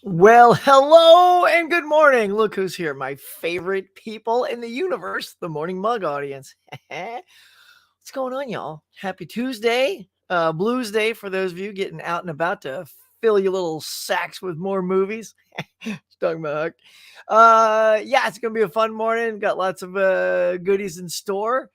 Well, hello and good morning. Look who's here, my favorite people in the universe, the Morning Mug audience. What's going on, y'all? Happy Tuesday, Blues Day for those of you getting out and about to fill your little sacks with more movies. Talking about Huck. Yeah, it's gonna be a fun morning. Got lots of goodies in store.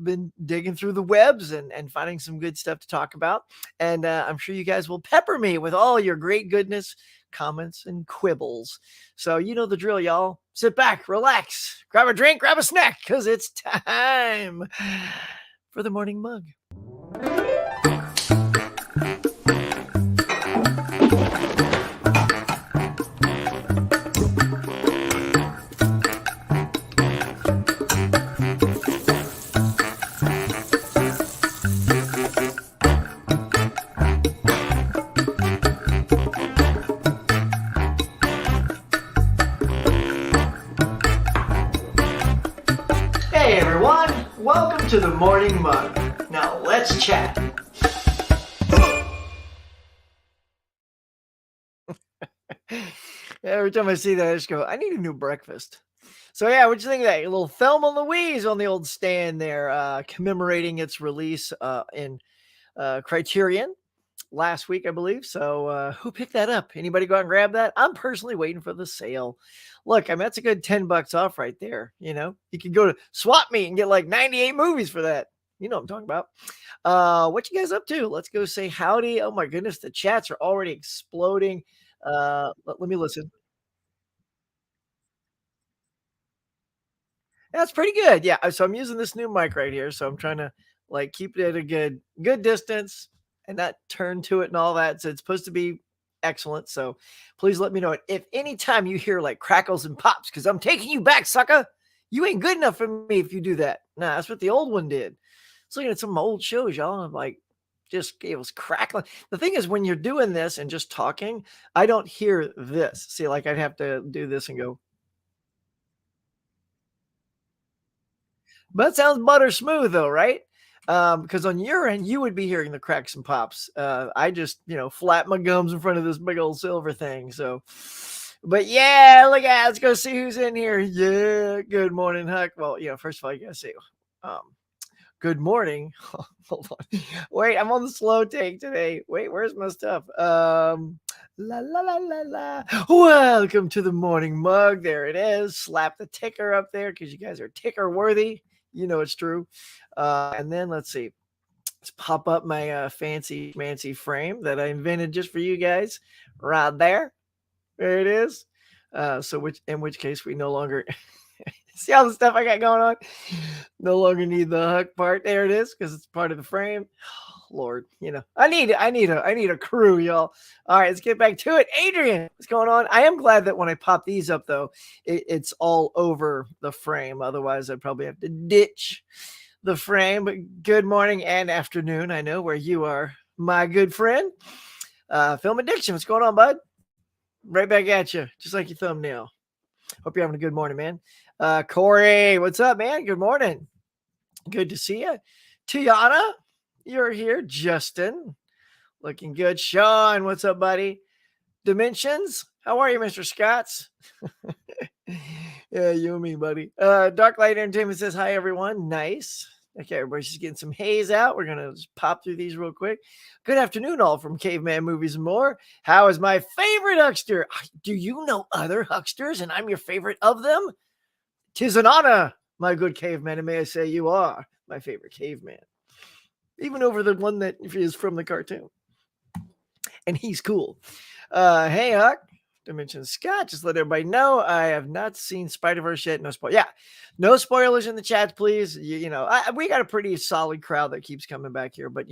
Been digging through the webs and finding some good stuff to talk about. And I'm sure you guys will pepper me with all your great goodness, comments, and quibbles. So you know the drill, y'all. Sit back, relax, grab a drink, grab a snack, because it's time for the morning mug. Hey everyone, welcome to the morning mug. Now let's chat. Every time I see that, I just go, I need a new breakfast. So yeah, what you think of that? A little Thelma Louise on the old stand there, commemorating its release in Criterion last week, I believe. So who picked that up? Anybody go out and grab that? I'm personally waiting for the sale. Look, I mean that's a good $10 off right there. You know, you can go to Swap Meet and get like 98 movies for that. You know what I'm talking about. What you guys up to? Let's go say howdy. Oh my goodness, the chats are already exploding. Let me listen. That's pretty good. Yeah. So I'm using this new mic right here. So I'm trying to like keep it at a good distance and not turn to it and all that. So it's supposed to be excellent. So please let me know if anytime you hear like crackles and pops, because I'm taking you back, sucker. You ain't good enough for me if you do that. Nah, that's what the old one did. It's looking at some old shows, y'all. I'm like, just it was crackling. The thing is, when you're doing this and just talking, I don't hear this. See, like I'd have to do this and go, but it sounds butter smooth though, right? Because on your end, you would be hearing the cracks and pops. I just, flap my gums in front of this big old silver thing. So, but yeah, look at let's go see who's in here. Yeah, good morning, Huck. Well, first of all, you gotta say, um, good morning. Hold on. Wait, I'm on the slow take today. Wait, where's my stuff? La la la la la. Welcome to the morning mug. There it is. Slap the ticker up there because you guys are ticker worthy. You know it's true. And then let's see. Let's pop up my fancy frame that I invented just for you guys. Right there. There it is. So in which case we no longer see all the stuff I got going on. No longer need the hook part. There it is, because it's part of the frame. Lord, I need a crew, y'all. All right, let's get back to it. Adrian, what's going on? I am glad that when I pop these up, though, it's all over the frame. Otherwise, I'd probably have to ditch the frame. But good morning and afternoon. I know where you are, my good friend. Film Addiction, what's going on, bud? Right back at you, just like your thumbnail. Hope you're having a good morning, man. Corey, what's up, man? Good morning. Good to see you. Tiana, you're here. Justin, looking good. Sean, what's up, buddy? Dimensions, how are you, Mr. Scotts? Yeah, you and me, buddy. Dark Light Entertainment says hi, everyone. Nice. Okay, everybody's just getting some haze out. We're gonna just pop through these real quick. Good afternoon, all from Caveman Movies and More. How is my favorite huckster? Do you know other hucksters, and I'm your favorite of them? 'Tis an honor, my good caveman, and may I say you are my favorite caveman, even over the one that is from the cartoon. And he's cool. Hey, Huck. Dimension Scott, just let everybody know I have not seen Spider-Verse yet. No spoil. Yeah, no spoilers in the chat, please. We got a pretty solid crowd that keeps coming back here, but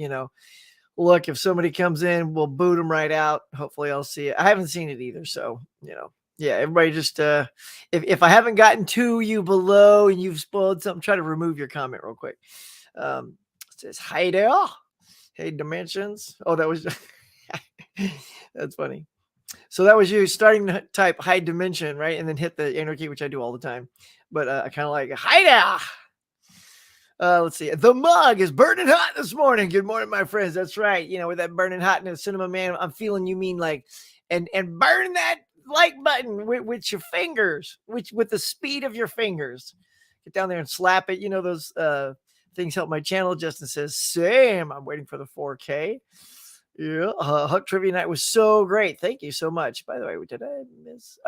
look, if somebody comes in, we'll boot them right out. Hopefully, I'll see it. I haven't seen it either, so yeah. Everybody just if I haven't gotten to you below and you've spoiled something, try to remove your comment real quick. It says hi there. Hey, Dimensions. Oh, that was that's funny. So that was you starting to type high dimension, right? And then hit the enter key, which I do all the time. But I kind of like, hi there. Let's see. The mug is burning hot this morning. Good morning, my friends. That's right. With that burning hot in the cinema, man, I'm feeling you mean like and burn that like button with your fingers, which with the speed of your fingers. Get down there and slap it. You know, those things help my channel. Justin says, same. I'm waiting for the 4K. Yeah, Huck Trivia Night was so great. Thank you so much. By the way, did I miss?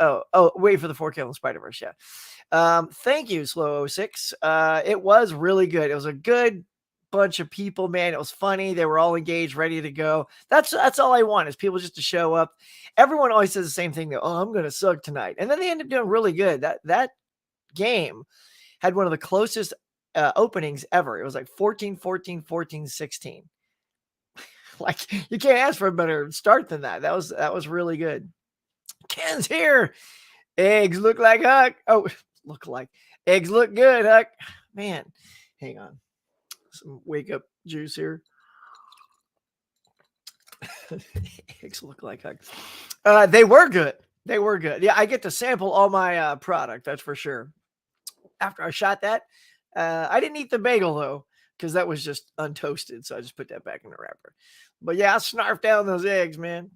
Wait for the 4K on the Spider-Verse. Yeah. Thank you, Slow06. It was really good. It was a good bunch of people, man. It was funny. They were all engaged, ready to go. That's all I want is people just to show up. Everyone always says the same thing. Though, oh, I'm gonna suck tonight, and then they end up doing really good. That game had one of the closest openings ever. It was like 14, 14, 14, 16. Like you can't ask for a better start than that. That was really good. Ken's here. Eggs look like Huck. Oh, look like eggs look good, Huck. Man, hang on. Some wake up juice here. Eggs look like Huck. They were good. They were good. Yeah, I get to sample all my product. That's for sure. After I shot that, I didn't eat the bagel though, because that was just untoasted. So I just put that back in the wrapper. But yeah, I snarfed down those eggs, man.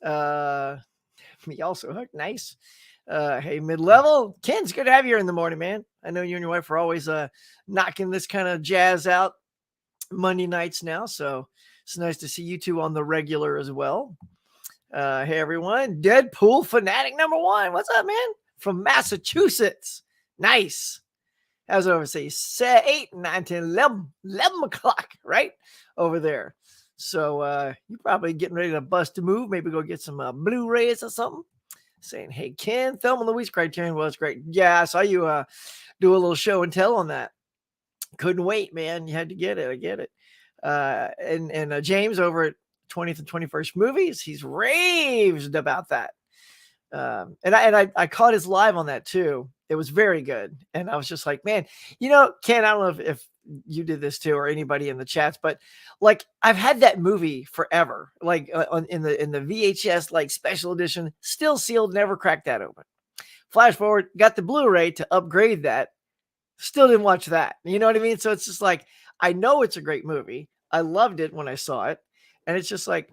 Me also, Huck. Nice. Hey, mid-level. Ken's good to have you here in the morning, man. I know you and your wife are always knocking this kind of jazz out Monday nights now. So it's nice to see you two on the regular as well. Hey, everyone. Deadpool fanatic number 1. What's up, man? From Massachusetts. Nice. As I always say, 8, 9, 10, 11 o'clock, right? Over there. So you're probably getting ready to bust a move. Maybe go get some Blu-rays or something. Saying, hey, Ken, Thelma Louise Criterion was great. Yeah, I saw you do a little show and tell on that. Couldn't wait, man. You had to get it. I get it. And James over at 20th and 21st Movies, he's raved about that. And I caught his live on that too. It was very good. And I was just like, man, you know, Ken, I don't know if you did this too or anybody in the chats, but like I've had that movie forever, like in the VHS, like special edition, still sealed, never cracked that open. Flash forward, got the Blu-ray to upgrade that. Still didn't watch that. You know what I mean? So it's just like, I know it's a great movie. I loved it when I saw it. And it's just like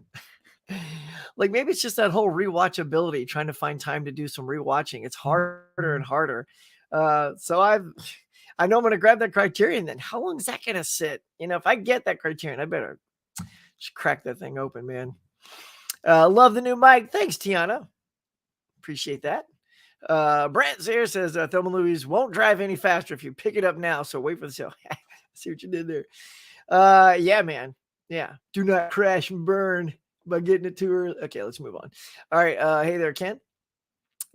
maybe it's just that whole rewatchability, trying to find time to do some rewatching. It's harder and harder. So I know I'm going to grab that Criterion. Then how long is that going to sit? You know, if I get that Criterion, I better just crack that thing open, man. Love the new mic. Thanks, Tiana. Appreciate that. Brent here says Thelma Louise won't drive any faster if you pick it up now. So wait for the sale. See what you did there. Yeah, man. Yeah. Do not crash and burn by getting it too early. Okay, let's move on. All right. Hey there, Ken.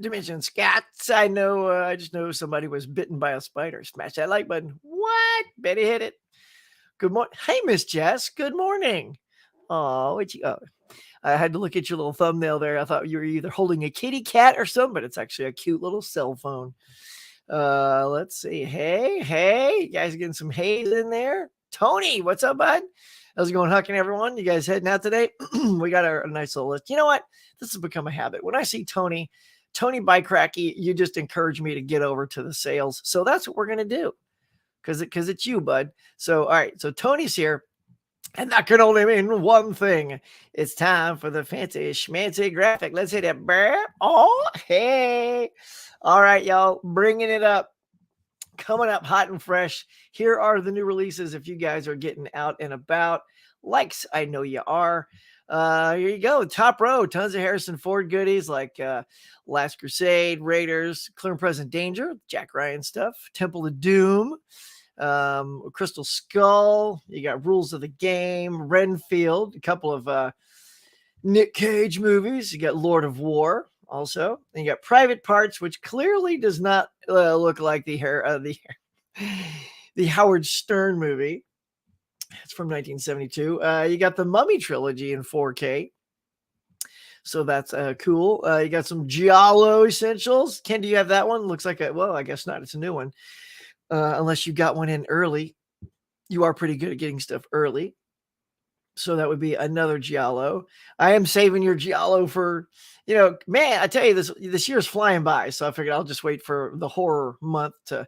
Dimension Scats. I know. I just know somebody was bitten by a spider. Smash that like button. What? Betty hit it. Good morning. Hey, Miss Jess. Good morning. Oh, I had to look at your little thumbnail there. I thought you were either holding a kitty cat or something, but it's actually a cute little cell phone. Let's see. Hey, you guys getting some haze in there? Tony, what's up, bud? How's it going, Huck and everyone? You guys heading out today? We got a nice little list. You know what? This has become a habit. When I see Tony Bike Cracky, you just encourage me to get over to the sales. So that's what we're going to do because it's you, bud. So, all right. So Tony's here. And that can only mean one thing. It's time for the fancy schmancy graphic. Let's hit it. Oh, hey. All right, y'all. Bringing it up. Coming up hot and fresh. Here are the new releases if you guys are getting out and about. Likes, I know you are. Here you go. Top row. Tons of Harrison Ford goodies like Last Crusade, Raiders, Clear and Present Danger, Jack Ryan stuff, Temple of Doom, Crystal Skull. You got Rules of the Game, Renfield, a couple of Nick Cage movies. You got Lord of War also. And you got Private Parts, which clearly does not look like the Howard Stern movie. It's from 1972. You got the Mummy trilogy in 4K. So that's cool. You got some Giallo essentials. Ken, do you have that one? Looks like well, I guess not. It's a new one. Unless you got one in early. You are pretty good at getting stuff early. So that would be another Giallo. I am saving your Giallo for, man, I tell you, this year's flying by. So I figured I'll just wait for the horror month to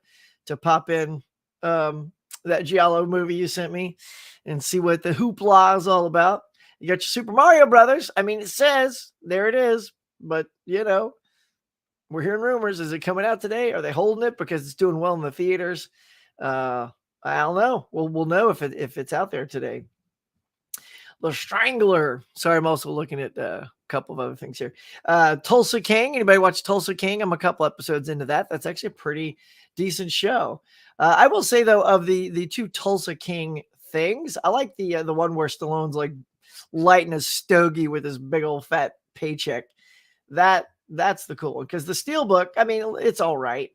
pop in that Giallo movie you sent me and see what the hoopla is all about. You got your Super Mario Brothers. I mean, it says there it is, but we're hearing rumors. Is it coming out today? Are they holding it because it's doing well in the theaters? Uh, I don't know. We'll know if it's out there today. The Strangler. Sorry, I'm also looking at a couple of other things here. Tulsa King. Anybody watch Tulsa King? I'm a couple episodes into that. That's actually a pretty decent show. I will say though, of the two Tulsa King things, I like the one where Stallone's like lighting a stogie with his big old fat paycheck. That's the cool one, because the Steelbook, I mean, it's all right,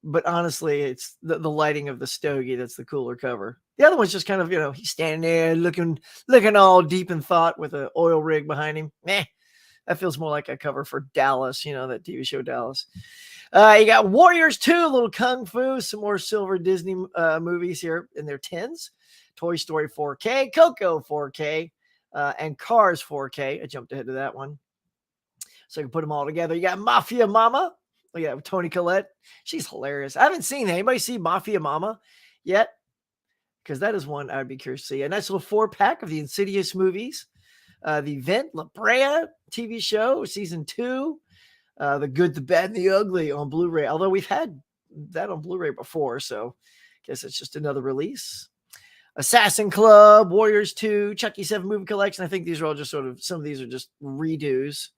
but honestly, it's the lighting of the stogie that's the cooler cover. The other one's just kind of, he's standing there looking all deep in thought with an oil rig behind him. Meh. That feels more like a cover for Dallas, that TV show Dallas. You got Warriors 2, a little kung fu, some more silver Disney movies here in their tins. Toy Story 4K, Coco 4K, and Cars 4K. I jumped ahead to that one, so I can put them all together. You got Mafia Mama. Look at Toni Collette. She's hilarious. I haven't seen anybody see Mafia Mama yet, because that is one I'd be curious to see. A nice little 4-pack of the Insidious movies. The Vent La Brea TV show, season 2. The Good, the Bad, and the Ugly on Blu-ray. Although we've had that on Blu-ray before, so I guess it's just another release. Assassin Club, Warriors 2, Chucky 7 movie collection. I think these are all just some of these are just redos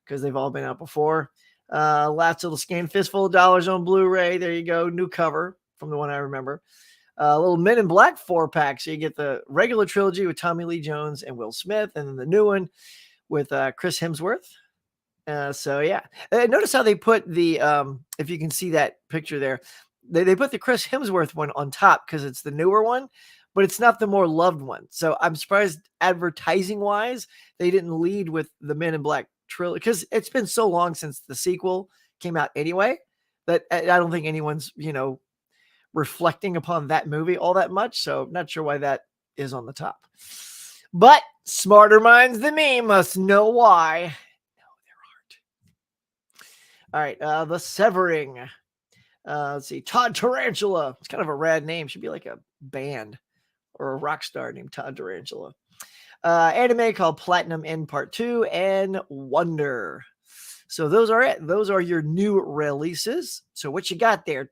because they've all been out before. Last little scan, Fistful of Dollars on Blu-ray. There you go. New cover from the one I remember. A little Men in Black 4-pack. So you get the regular trilogy with Tommy Lee Jones and Will Smith, and then the new one with Chris Hemsworth. So yeah, notice how they put the if you can see that picture there, they put the Chris Hemsworth one on top because it's the newer one, but it's not the more loved one. So I'm surprised advertising wise they didn't lead with the Men in Black trilogy, because it's been so long since the sequel came out anyway that I don't think anyone's reflecting upon that movie all that much. So not sure why that is on the top, but smarter minds than me must know why. All right, The Severing. Let's see, Todd Tarantula. It's kind of a rad name. Should be like a band or a rock star named Todd Tarantula. Anime called Platinum End Part 2 and Wonder. So those are it. Those are your new releases. So what you got there,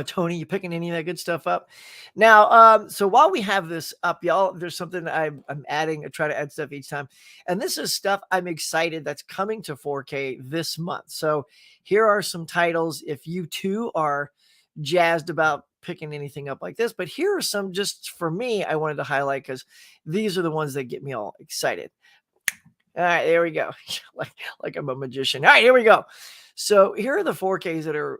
Tony? You picking any of that good stuff up? Now, so while we have this up, y'all, there's something I'm adding. I try to add stuff each time, and this is stuff I'm excited that's coming to 4K this month. So here are some titles if you too are jazzed about picking anything up like this. But here are some just for me I wanted to highlight, because these are the ones that get me all excited. All right, there we go. like I'm a magician. All right, here we go. So here are the 4Ks that are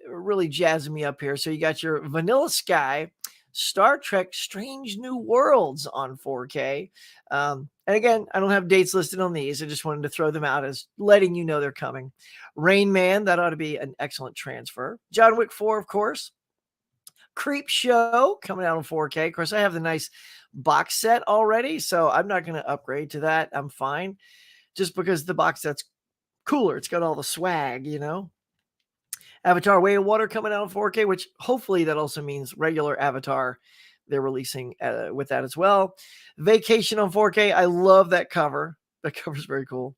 really jazzing me up here. So you got your Vanilla Sky, Star Trek Strange New Worlds on 4K. And again, I don't have dates listed on these. I just wanted to throw them out as letting you know they're coming. Rain Man, that ought to be an excellent transfer. John Wick 4, of course. Creep Show coming out on 4K. Of course, I have the nice box set already, so I'm not going to upgrade to that. I'm fine, just because the box set's cooler. It's got all the swag, Avatar Way of Water coming out on 4K, which hopefully that also means regular Avatar. They're releasing with that as well. Vacation on 4K. I love that cover. That cover's very cool.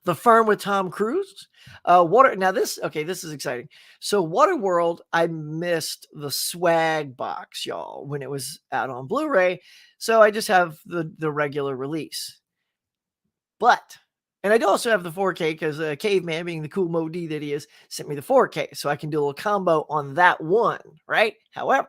The Firm with Tom Cruise. Water. Now this is exciting. So Waterworld, I missed the swag box, y'all, when it was out on Blu-ray. So I just have the regular release. And I do also have the 4K because Caveman, being the cool Mo D that he is, sent me the 4K. So I can do a little combo on that one, right? However,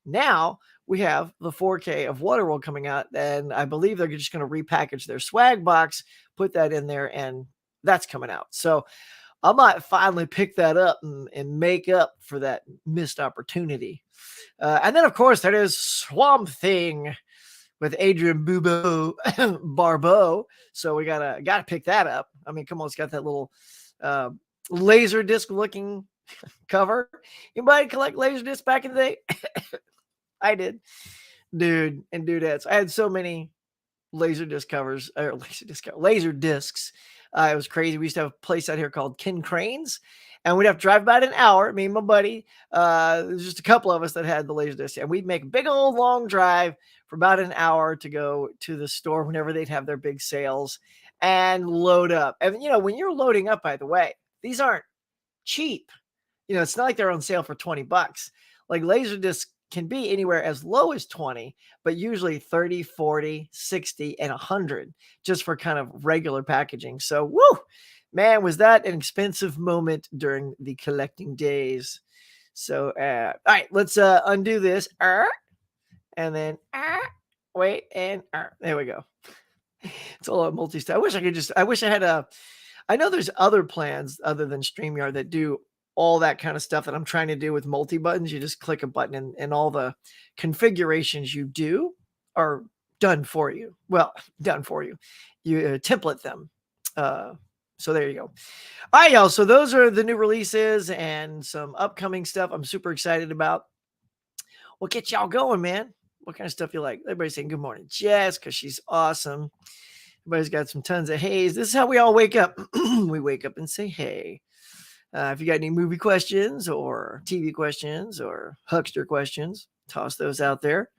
now we have the 4K of Waterworld coming out, and I believe they're just going to repackage their swag box, put that in there, and that's coming out. So I might finally pick that up and make up for that missed opportunity. And then, of course, there is Swamp Thing with Adrian Barbeau. So we gotta pick that up. I mean, come on, it's got that little laser disc looking cover. Anybody collect laser discs back in the day? I did, dude and dudettes. I had so many laser discs. It was crazy. We used to have a place out here called Ken Cranes, and we'd have to drive about an hour. Me and my buddy, there's just a couple of us that had the Laserdisc, and we'd make a big old long drive for about an hour to go to the store whenever they'd have their big sales and load up. And when you're loading up, by the way, these aren't cheap. It's not like they're on sale for $20. Like Laserdisc can be anywhere as low as 20, but usually 30, 40, 60, and 100 just for kind of regular packaging. So, woo, man, was that an expensive moment during the collecting days. So, all right, let's undo this. And then, wait, and there we go. It's all multi-style. I wish I had I know there's other plans other than StreamYard that do all that kind of stuff that I'm trying to do with multi-buttons. You just click a button and all the configurations you do are done for you. Well, done for you. You template them. So there you go. All right, y'all. So those are the new releases and some upcoming stuff I'm super excited about. We'll get y'all going, man. What kind of stuff you like? Everybody's saying good morning, Jess, because she's awesome. Everybody's got some tons of hays. This is how we all wake up. We wake up and say, hey. If you got any movie questions or TV questions or huckster questions, toss those out there.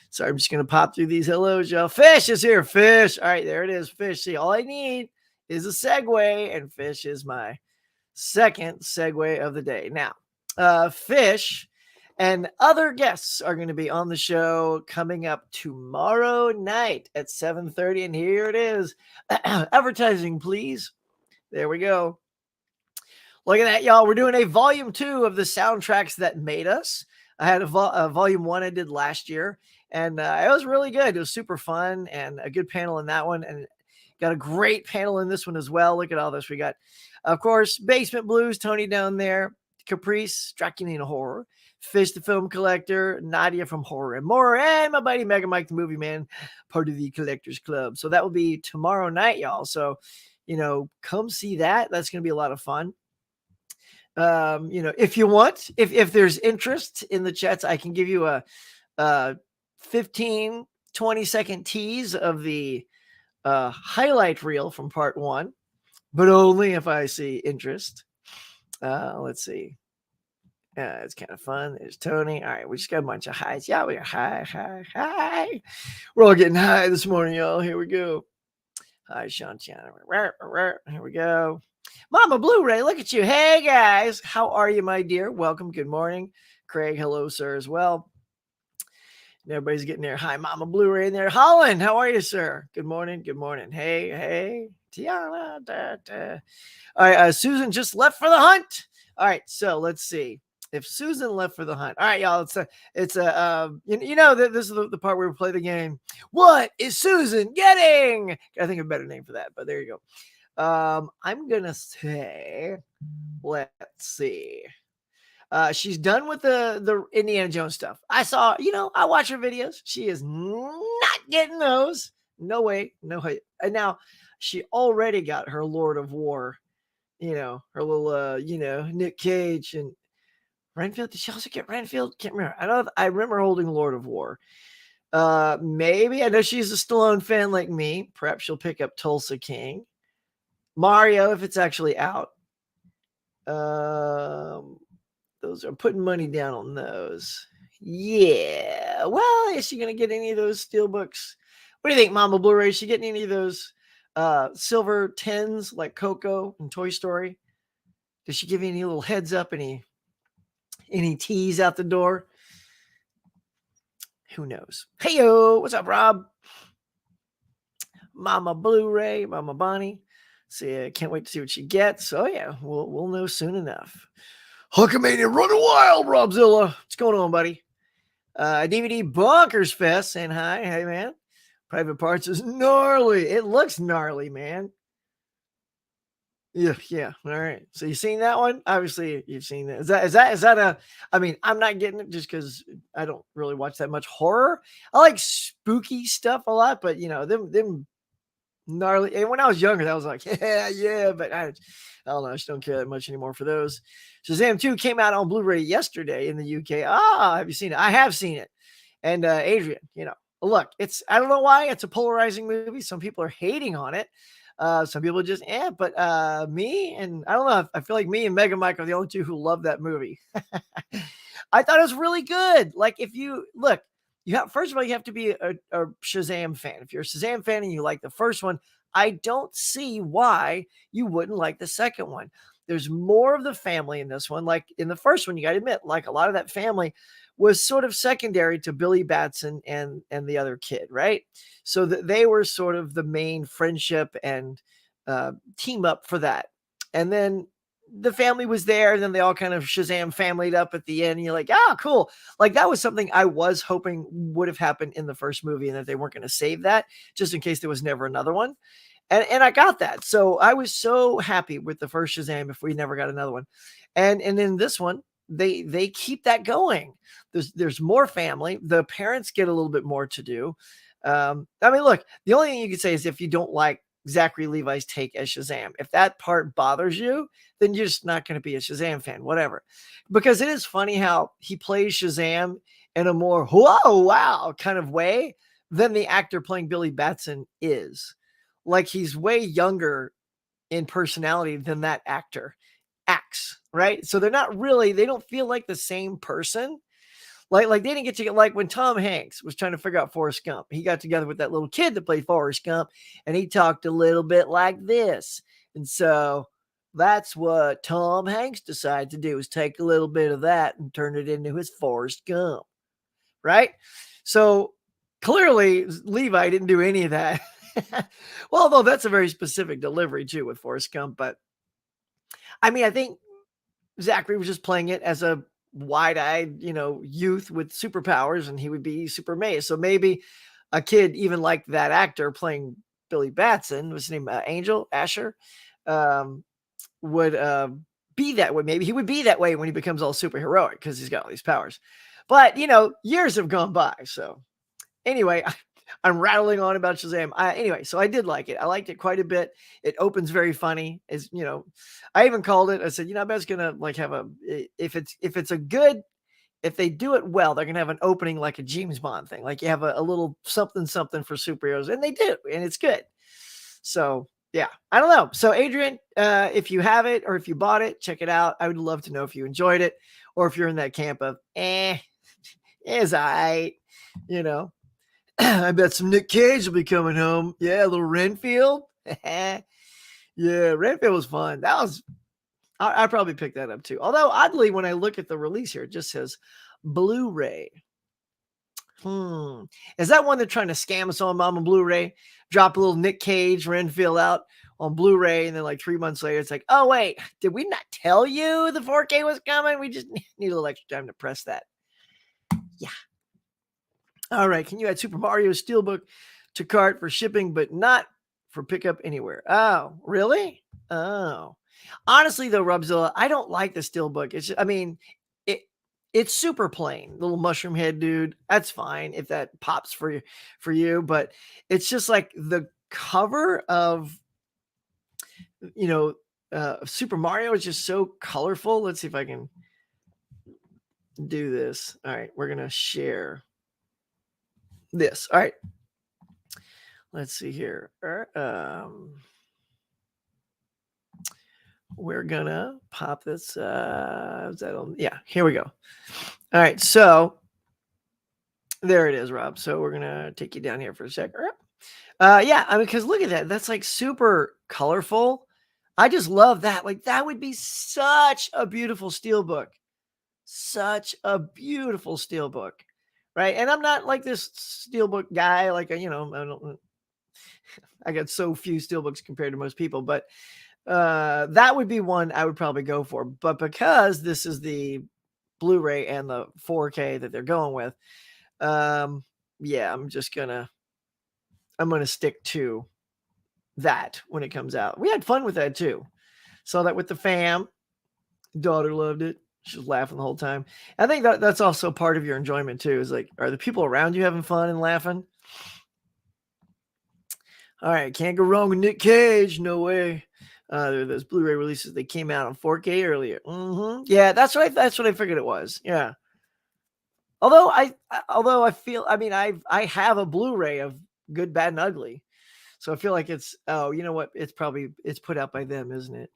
So I'm just going to pop through these hellos, y'all. Fish is here. Fish. All right, there it is. Fish. See, all I need is a segue, and Fish is my second segue of the day. Now, Fish and other guests are going to be on the show coming up tomorrow night at 7:30. And here it is. Advertising, please. There we go. Look at that, y'all. We're doing a volume 2 of the soundtracks that made us. I had a volume 1 I did last year, and it was really good. It was super fun and a good panel in that one, and got a great panel in this one as well. Look at all this. We got, of course, Basement Blues, Tony down there, Caprice, Draculina Horror, Fish the Film Collector, Nadia from Horror and More, and my buddy Mega Mike the Movie Man, part of the Collectors Club. So that will be tomorrow night, y'all. So, come see that. That's going to be a lot of fun. If you want, if there's interest in the chats, I can give you a 15, 20-second tease of the highlight reel from part 1, but only if I see interest. Let's see. It's kind of fun. There's Tony. All right, we just got a bunch of highs. Yeah, we're high. We're all getting high this morning, y'all. Here we go. Hi, Sean Chan. Here we go. Mama Blu-ray, look at you. Hey, guys. How are you, my dear? Welcome. Good morning. Craig, hello, sir, as well. And everybody's getting there. Hi, Mama Blu-ray in there. Holland, how are you, sir? Good morning. Good morning. Hey. Tiana. All right, Susan just left for the hunt. All right, so let's see. If Susan left for the hunt. All right, y'all. This is the part where we play the game. What is Susan getting? I think of a better name for that, but there you go. I'm gonna say, let's see. She's done with the Indiana Jones stuff. I watch her videos. She is not getting those. No way. And now she already got her Lord of War, her little Nick Cage and Renfield. Did she also get Renfield? Can't remember. I remember holding Lord of War. Maybe. I know she's a Stallone fan like me. Perhaps she'll pick up Tulsa King. Mario, if it's actually out. Those are putting money down on those. Yeah. Well, is she going to get any of those steelbooks? What do you think, Mama Blu-ray? Is she getting any of those silver tins like Coco and Toy Story? Does she give you any little heads up, any tease out the door? Who knows? Hey-yo, what's up, Rob? Mama Blu-ray, Mama Bonnie. See, I can't wait to see what she gets. Oh, yeah, we'll know soon enough. Hulkamania running wild, Robzilla. What's going on, buddy? DVD Bonkers Fest saying hi. Hey, man. Private Parts is gnarly. It looks gnarly, man. Yeah. All right. So you seen that one? Obviously, you've seen that. Is that a? I mean, I'm not getting it just because I don't really watch that much horror. I like spooky stuff a lot, but them gnarly. And when I was younger, that was like, yeah. But I don't know. I just don't care that much anymore for those. Shazam 2 came out on Blu-ray yesterday in the UK. Have you seen it? I have seen it. And Adrian, look, I don't know why it's a polarizing movie. Some people are hating on it. Some people just, but me and I don't know. I feel like me and Mega Mike are the only two who love that movie. I thought it was really good. Like, if you look, you have, first of all, you have to be a Shazam fan. If you're a Shazam fan and you like the first one, I don't see why you wouldn't like the second one. There's more of the family in this one. Like in the first one, you got to admit, like a lot of that family was sort of secondary to Billy Batson and the other kid, right? So that they were sort of the main friendship and team up for that. And then the family was there, and then they all kind of Shazam familyed up at the end. And you're like, oh, cool. Like that was something I was hoping would have happened in the first movie, and that they weren't going to save that just in case there was never another one. And I got that. So I was so happy with the first Shazam if we never got another one. And in this one, they keep that going. There's more family. The parents get a little bit more to do. I mean, look, the only thing you could say is if you don't like Zachary Levi's take as Shazam, if that part bothers you, then you're just not going to be a Shazam fan, whatever. Because it is funny how he plays Shazam in a more whoa, wow kind of way than the actor playing Billy Batson is. Like he's way younger in personality than that actor acts, right? So they're not really, they don't feel like the same person. Like they didn't get to get, like when Tom Hanks was trying to figure out Forrest Gump, he got together with that little kid that played Forrest Gump, and he talked a little bit like this. And so that's what Tom Hanks decided to do, is take a little bit of that and turn it into his Forrest Gump, right? So clearly Levi didn't do any of that. Well, although that's a very specific delivery too with Forrest Gump, but I mean, I think Zachary was just playing it as a wide-eyed, youth with superpowers, and he would be super amazed. So maybe a kid, even like that actor playing Billy Batson, was his name Angel Asher, would be that way. Maybe he would be that way when he becomes all superheroic because he's got all these powers. But years have gone by. So anyway, I'm rattling on about Shazam. Anyway, so I did like it. I liked it quite a bit. It opens very funny. As I even called it. I said, I bet it's gonna like have if they do it well, they're gonna have an opening like a James Bond thing. Like you have a little something for superheroes, and they do, and it's good. So yeah, I don't know. So Adrian, if you have it or if you bought it, check it out. I would love to know if you enjoyed it, or if you're in that camp of it's all right, I bet some Nick Cage will be coming home. Yeah, a little Renfield. Yeah, Renfield was fun. I probably picked that up too. Although oddly, when I look at the release here, it just says Blu-ray. Is that one they're trying to scam us on Blu-ray? Drop a little Nick Cage Renfield out on Blu-ray, and then like 3 months later, it's like, oh wait, did we not tell you the 4K was coming? We just need a little extra time to press that. Yeah. All right. Can you add Super Mario Steelbook to cart for shipping, but not for pickup anywhere? Oh, really? Oh, honestly though, Rubzilla, I don't like the Steelbook. It's super plain. Little mushroom head dude. That's fine if that pops for you. But it's just like the cover of, Super Mario is just so colorful. Let's see if I can do this. All right. We're going to share this. All right. Let's see here. We're gonna pop this. Is that on? Yeah, here we go. All right, so there it is, Rob. So we're gonna take you down here for a sec. Yeah, I mean, because look at that. That's like super colorful. I just love that. Like that would be such a beautiful steelbook. Such a beautiful steelbook. Right. And I'm not like this steelbook guy, like, I got so few steelbooks compared to most people, but that would be one I would probably go for. But because this is the Blu-ray and the 4K that they're going with, yeah, I'm gonna stick to that when it comes out. We had fun with that too. Saw that with the fam. Daughter loved it. She was laughing the whole time. I think that's also part of your enjoyment too. Is like, are the people around you having fun and laughing? All right, can't go wrong with Nick Cage. No way. There are those Blu-ray releases. They came out on 4K earlier. Yeah, that's what I figured it was. Yeah. Although I feel, I mean, I have a Blu-ray of Good, Bad, and Ugly. So I feel like it's, oh, you know what? It's put out by them, isn't it?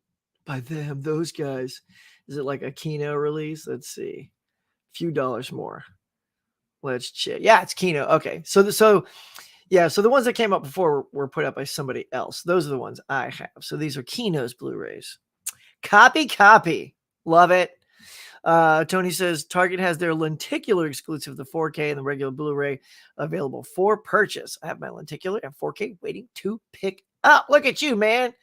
By them, those guys. Is it like a Kino release? Let's see. A few dollars more. Let's check. Yeah, it's Kino. Okay. So the ones that came up before were put up by somebody else. Those are the ones I have. So these are Kino's Blu-rays. Copy. Love it. Tony says Target has their lenticular exclusive, the 4K and the regular Blu-ray available for purchase. I have my lenticular and 4K waiting to pick up. Look at you, man.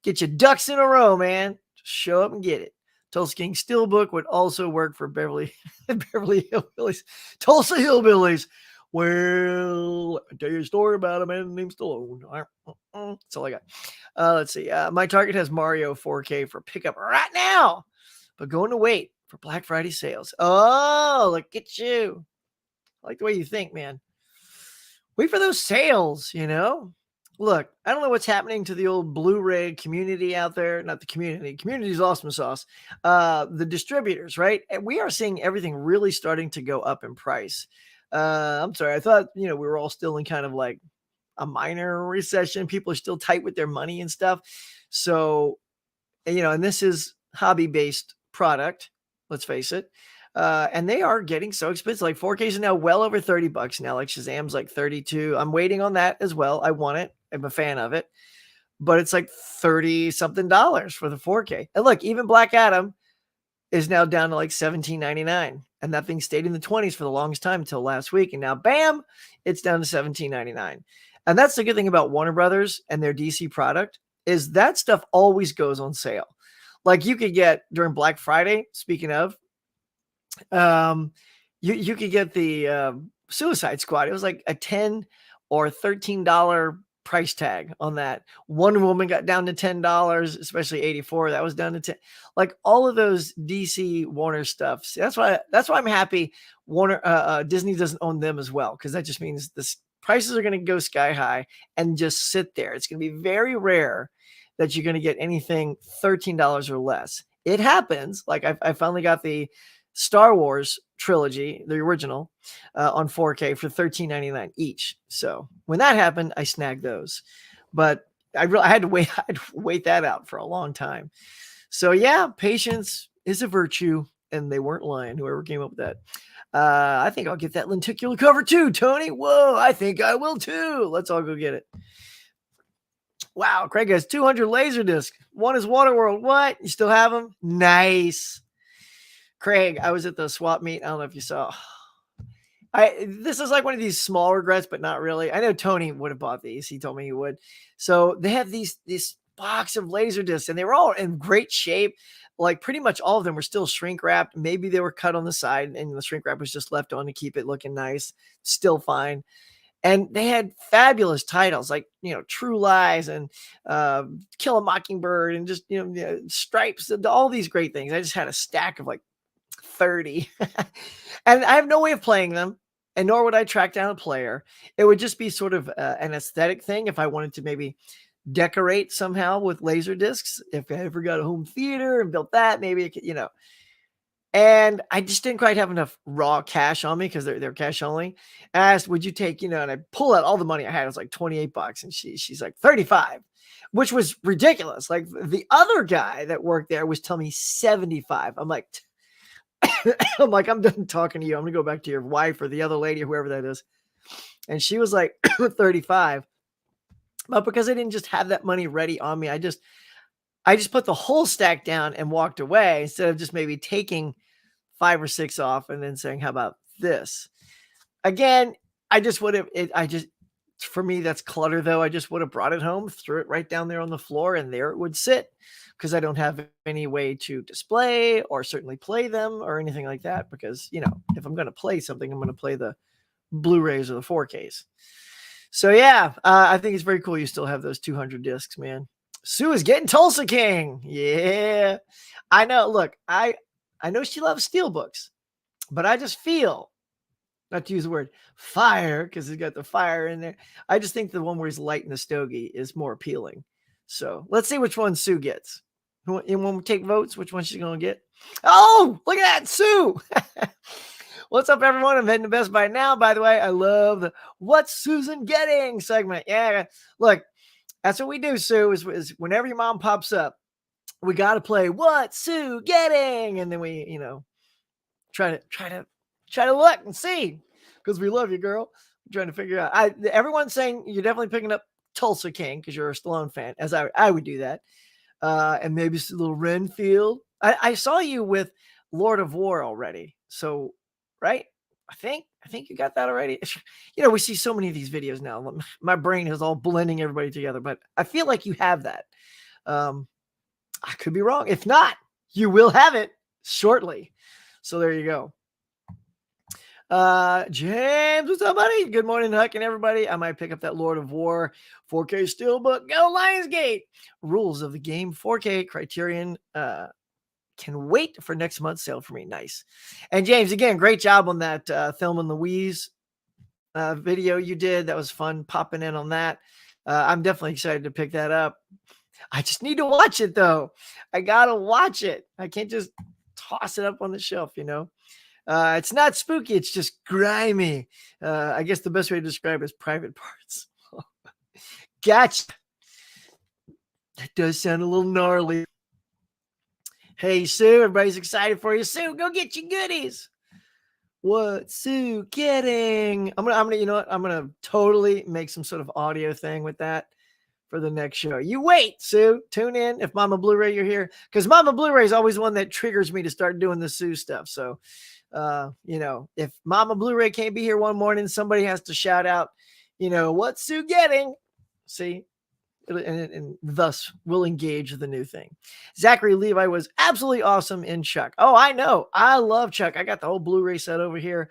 Get your ducks in a row, man. Just show up and get it. Tulsa King Steelbook would also work for Beverly Hillbillies. Tulsa Hillbillies. Well, let me tell you a story about a man named Stallone. That's all I got. Let's see. My Target has Mario 4K for pickup right now, but going to wait for Black Friday sales. Oh, look at you. I like the way you think, man. Wait for those sales, you know? Look, I don't know what's happening to the old Blu-ray community out there. Not the community. Community's awesome sauce. The distributors, right? And we are seeing everything really starting to go up in price. I'm sorry. I thought, we were all still in kind of like a minor recession. People are still tight with their money and stuff. So, and this is hobby-based product, let's face it. And they are getting so expensive. Like 4Ks are now well over $30 now. Like Shazam's like 32. I'm waiting on that as well. I want it. I'm a fan of it. But it's like 30 something dollars for the 4K. And look, even Black Adam is now down to like $17.99. And that thing stayed in the 20s for the longest time until last week. And now, bam, it's down to $17.99. And that's the good thing about Warner Brothers and their DC product is that stuff always goes on sale. Like you could get during Black Friday, speaking of, you could get the Suicide Squad. It was like a $10 or $13 price tag on that. Wonder Woman got down to $10, especially 84. That was down to 10. Like all of those DC Warner stuff. That's why I'm happy Disney doesn't own them as well, because that just means the prices are going to go sky high and just sit there. It's going to be very rare that you're going to get anything $13 or less. It happens. Like I finally got the Star Wars trilogy, the original, on 4K for $13.99 each. So when that happened, I snagged those. But I had to wait that out for a long time. So yeah, patience is a virtue, and they weren't lying. Whoever came up with that. I think I'll get that lenticular cover too, Tony. Whoa, I think I will too. Let's all go get it. Wow, Craig has 200 Laserdisc. One is Waterworld. What? You still have them? Nice. Craig, I was at the swap meet. I don't know if you saw. This is like one of these small regrets, but not really. I know Tony would have bought these. He told me he would. So they have this box of Laserdiscs, and they were all in great shape. Like pretty much all of them were still shrink wrapped. Maybe they were cut on the side, and the shrink wrap was just left on to keep it looking nice. Still fine. And they had fabulous titles like, True Lies and Kill a Mockingbird and just, Stripes, all these great things. I just had a stack of like 30 and I have no way of playing them, and nor would I track down a player. It would just be sort of an aesthetic thing if I wanted to maybe decorate somehow with laser discs. If I ever got a home theater and built that, maybe it could, and I just didn't quite have enough raw cash on me because they're cash only. I asked, would you take, and I pulled out all the money I had. It was like $28. And she's like 35, which was ridiculous. Like the other guy that worked there was telling me 75. I'm like, I'm done talking to you. I'm gonna go back to your wife or the other lady, whoever that is. And she was like 35. But because I didn't just have that money ready on me, I just put the whole stack down and walked away instead of just maybe taking 5 or 6 off and then saying, how about this? Again, for me, that's clutter though. I just would have brought it home, threw it right down there on the floor, and there it would sit, because I don't have any way to display or certainly play them or anything like that. Because, if I'm going to play something, I'm going to play the Blu-rays or the 4Ks. So yeah, I think it's very cool you still have those 200 discs, man. Sue is getting Tulsa King. Yeah, I know. Look, I know she loves steelbooks, but I just feel, not to use the word fire, because it's got the fire in there. I just think the one where he's lighting the stogie is more appealing. So let's see which one Sue gets. You want to take votes? Which one she's going to get? Oh, look at that, Sue. What's up, everyone? I'm heading to Best Buy now. By the way, I love the "What's Susan Getting" segment. Yeah, look, that's what we do, Sue. Is whenever your mom pops up, we got to play "What's Sue Getting," and then we, try to look and see because we love you, girl. I'm trying to figure out. Everyone's saying you're definitely picking up Tulsa King because you're a Stallone fan, as I would do that, and maybe a little Renfield. I saw you with Lord of War already, so right. I think you got that already. We see so many of these videos now. My brain is all blending everybody together, but I feel like you have that. I could be wrong. If not, you will have it shortly. So there you go. James, what's up, buddy? Good morning, Huck and everybody. I might pick up that Lord of War 4K Steelbook. Go Lionsgate! Rules of the game 4K Criterion. Can wait for next month's sale for me. Nice. And James, again, great job on that Thelma and Louise video you did. That was fun popping in on that. I'm definitely excited to pick that up. I just need to watch it, though. I got to watch it. I can't just toss it up on the shelf, It's not spooky. It's just grimy. I guess the best way to describe it is private parts. Gotcha. That does sound a little gnarly. Hey, Sue, everybody's excited for you. Sue, go get your goodies. What's Sue getting? I'm gonna, you know what? I'm gonna totally make some sort of audio thing with that for the next show. You wait, Sue. Tune in if Mama Blu-ray you're here, because Mama Blu-ray is always one that triggers me to start doing the Sue stuff. So, if Mama Blu-ray can't be here one morning, somebody has to shout out, what's Sue getting? See. And thus will engage the new thing. Zachary Levi was absolutely awesome in Chuck. Oh, I know. I love Chuck. I got the whole Blu-ray set over here.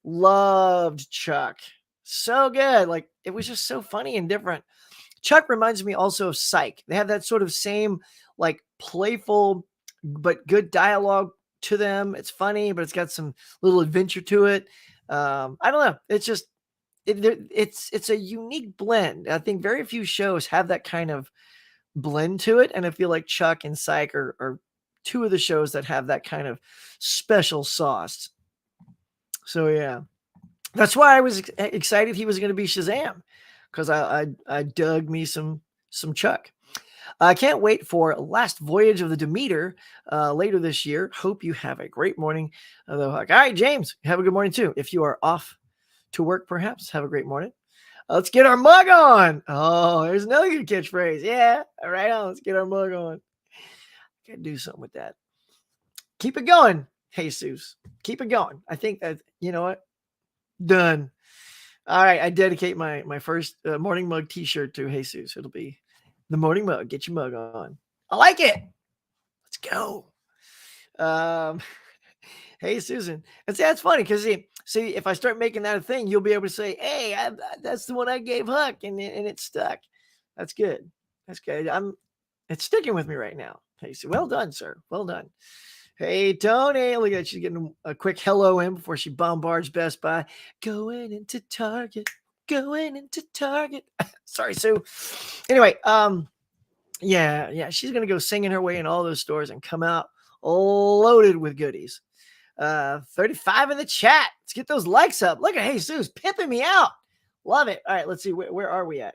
Loved Chuck. So good. Like, it was just so funny and different. Chuck reminds me also of Psych. They have that sort of same, like, playful but good dialogue to them. It's funny, but it's got some little adventure to it. I don't know. It's just, it's a unique blend. I think very few shows have that kind of blend to it, and I feel like Chuck and Psych are two of the shows that have that kind of special sauce. So yeah, that's why I was excited he was going to be Shazam, because I dug me some Chuck. I can't wait for Last Voyage of the Demeter later this year. Hope you have a great morning. All right, James, have a good morning too. If you are off to work, perhaps, have a great morning. Let's get our mug on. Oh, there's another good catchphrase. Yeah, all right on. Let's get our mug on. Gotta do something with that. Keep it going, Jesus. Keep it going. I think that, you know what? Done. All right, I dedicate my first morning mug t-shirt to Jesus. It'll be the morning mug. Get your mug on. I like it. Let's go. Hey, Susan. And see, that's funny because see, if I start making that a thing, you'll be able to say, hey, that's the one I gave Huck, and it stuck. That's good. That's good. It's sticking with me right now. Hey, so well done, sir. Well done. Hey, Tony. Look at that. She's getting a quick hello in before she bombards Best Buy. Going into Target. Sorry, Sue. Anyway, yeah, she's gonna go singing her way in all those stores and come out loaded with goodies. 35 in the chat. Let's get those likes up. Look at Jesus pimping me out. Love it. All right, let's see. Where are we at?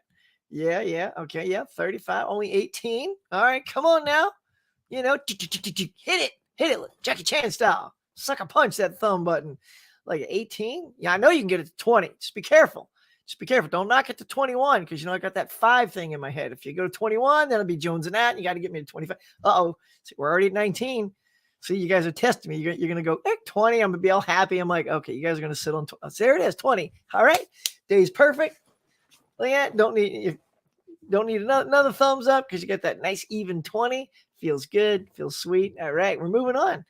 Yeah. Okay, yeah, 35. Only 18. All right, come on now. Hit it, Jackie Chan style. Sucker punch that thumb button. Like 18. Yeah, I know you can get it to 20. Just be careful. Don't knock it to 21 because I got that 5 thing in my head. If you go to 21, that'll be Jones and that. You got to get me to 25. See, we're already at 19. See, you guys are testing me. You're going to go 20. I'm going to be all happy. I'm like, okay, you guys are going to sit on 20. So there it is, 20. All right. Day's perfect. Look at that. Don't need another thumbs up because you get that nice even 20. Feels good. Feels sweet. All right. We're moving on.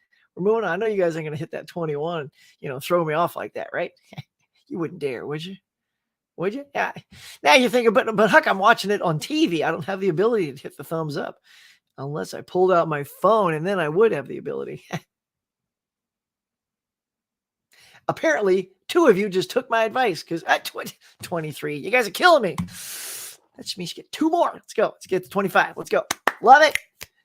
I know you guys aren't going to hit that 21, throw me off like that, right? You wouldn't dare, would you? Would you? Yeah. Now you're thinking, but Huck, I'm watching it on TV. I don't have the ability to hit the thumbs up. Unless I pulled out my phone, and then I would have the ability. Apparently, 2 of you just took my advice because at 23, you guys are killing me. That means you get 2 more. Let's go. Let's get to 25. Let's go. Love it.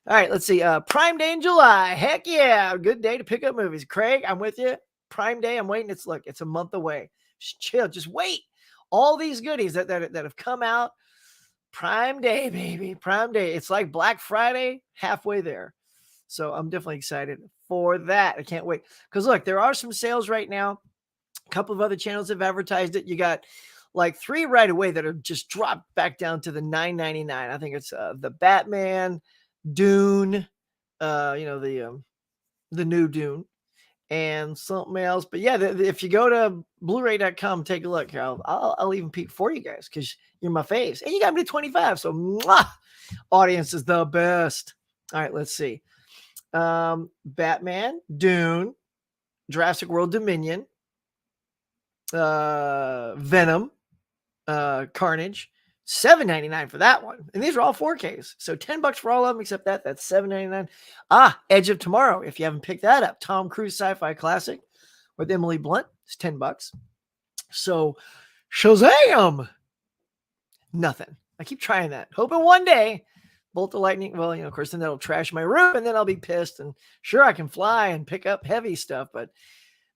All right, let's see. Prime Day in July. Heck yeah. Good day to pick up movies. Craig, I'm with you. Prime Day, I'm waiting. It's a month away. Just chill, just wait. All these goodies that have come out. Prime Day, baby. Prime Day. It's like Black Friday, halfway there. So I'm definitely excited for that. I can't wait. Because look, there are some sales right now. A couple of other channels have advertised it. You got like 3 right away that are just dropped back down to the $9.99. I think it's the Batman, Dune, the new Dune, and something else. But yeah, if you go to Blu-ray.com, take a look here. I'll even peek for you guys because you're my faves, and you got me to 25. So, mwah, audience is the best. All right, let's see. Batman, Dune, Jurassic World Dominion, Venom, Carnage, $7.99 for that one. And these are all 4Ks. So $10 for all of them except that. That's $7.99. Edge of Tomorrow. If you haven't picked that up, Tom Cruise sci-fi classic with Emily Blunt. It's $10. So Shazam! Nothing. I keep trying that. Hoping one day Bolt of Lightning. Well, of course, then that'll trash my room and then I'll be pissed. And sure, I can fly and pick up heavy stuff, but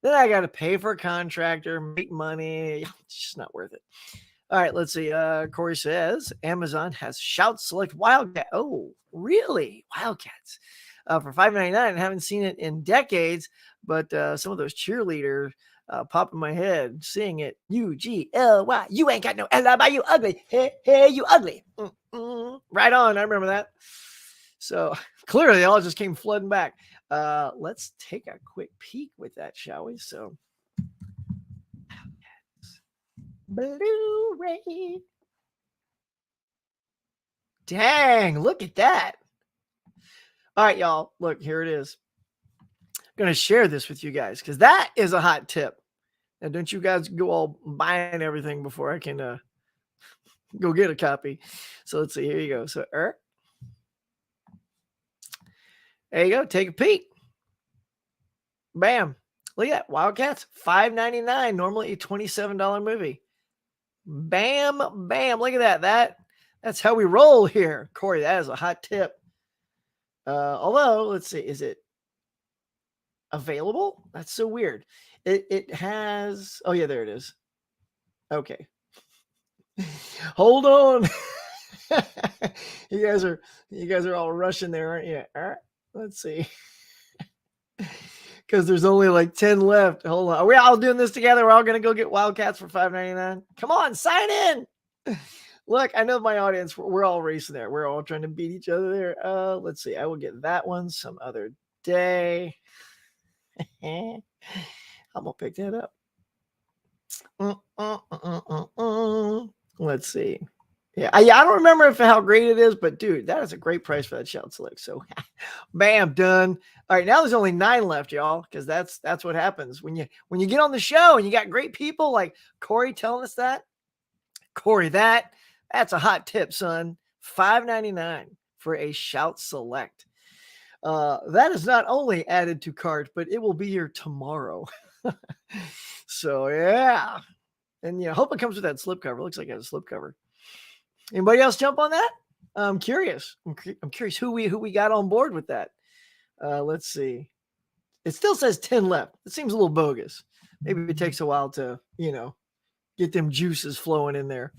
then I got to pay for a contractor, make money. It's just not worth it. All right, let's see. Corey says Amazon has Shout Select Wildcat. Oh, really? Wildcats for $5.99. I haven't seen it in decades, but some of those cheerleaders pop in my head seeing it. UGLY. You ain't got no alibi. You ugly. Hey, hey, you ugly. Right on. I remember that. So clearly, they all just came flooding back. Let's take a quick peek with that, shall we? So. Blu-ray. Dang, look at that. All right, y'all. Look, here it is. I'm going to share this with you guys because that is a hot tip. Now, don't you guys go all buying everything before I can go get a copy. So let's see. Here you go. So, there you go. Take a peek. Bam. Look at that. Wildcats, $5.99. Normally a $27 movie. Bam, bam. Look at that. That's how we roll here. Corey, that is a hot tip. Although, let's see, is it available? That's so weird. It has, oh yeah, there it is. Okay. Hold on. You guys are all rushing there, aren't you? All right, let's see. Because there's only like 10 left. Hold on. Are we all doing this together? We're all going to go get Wildcats for $5.99. Come on, sign in. Look, I know my audience. We're all racing there. We're all trying to beat each other there. Let's see. I will get that one some other day. I'm going to pick that up. Let's see. Yeah, I don't remember how great it is, but dude, that is a great price for that Shout Select. So, bam, done. All right, now there's only 9 left, y'all, because that's what happens when you get on the show and you got great people like Corey telling us that. Corey, that's a hot tip, son. $5.99 for a Shout Select. That is not only added to cart, but it will be here tomorrow. So yeah, and hope it comes with that slipcover. Looks like it has a slipcover. Anybody else jump on that? I'm curious. I'm curious who we got on board with that. Let's see. It still says 10 left. It seems a little bogus. Maybe it takes a while to, get them juices flowing in there.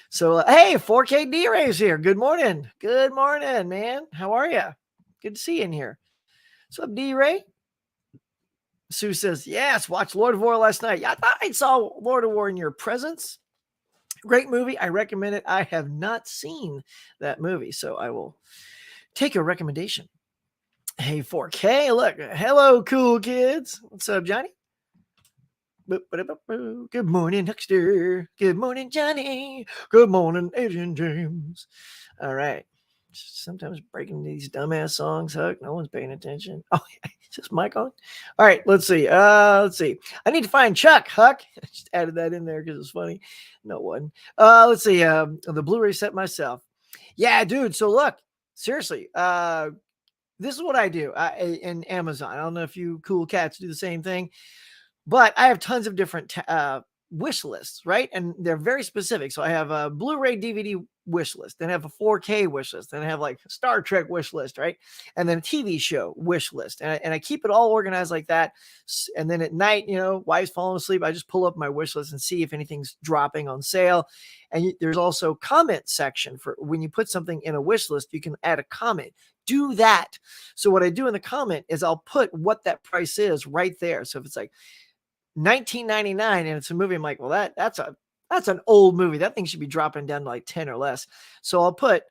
So, hey, 4K D-Ray's here. Good morning. Good morning, man. How are you? Good to see you in here. What's up, D-Ray? Sue says, yes, watched Lord of War last night. Yeah, I thought I saw Lord of War in your presence. Great movie. I recommend it. I have not seen that movie, so I will take your recommendation. Hey, 4K, look. Hello, cool kids. What's up, Johnny? Good morning, Huckster. Good morning, Johnny. Good morning, Adrian James. All right. Sometimes breaking these dumbass songs, Huck. No one's paying attention. Oh, is this mic on? All right, let's see. I need to find Chuck, Huck. I just added that in there because it's funny. No one. Let's see. The Blu-ray set myself. Yeah, dude. So look, seriously. This is what I do in Amazon. I don't know if you cool cats do the same thing, but I have tons of different wish lists, right? And they're very specific. So I have a Blu-ray, DVD wish list, then I have a 4K wish list, then I have like Star Trek wish list, right? And then a TV show wish list. And I keep it all organized like that. And then at night, wife's falling asleep, I just pull up my wish list and see if anything's dropping on sale. And there's also comment section for when you put something in a wish list, you can add a comment. Do that. So what I do in the comment is I'll put what that price is right there. So if it's like $19.99 and it's a movie, I'm like, well, that's an old movie. That thing should be dropping down to like 10 or less. So I'll put,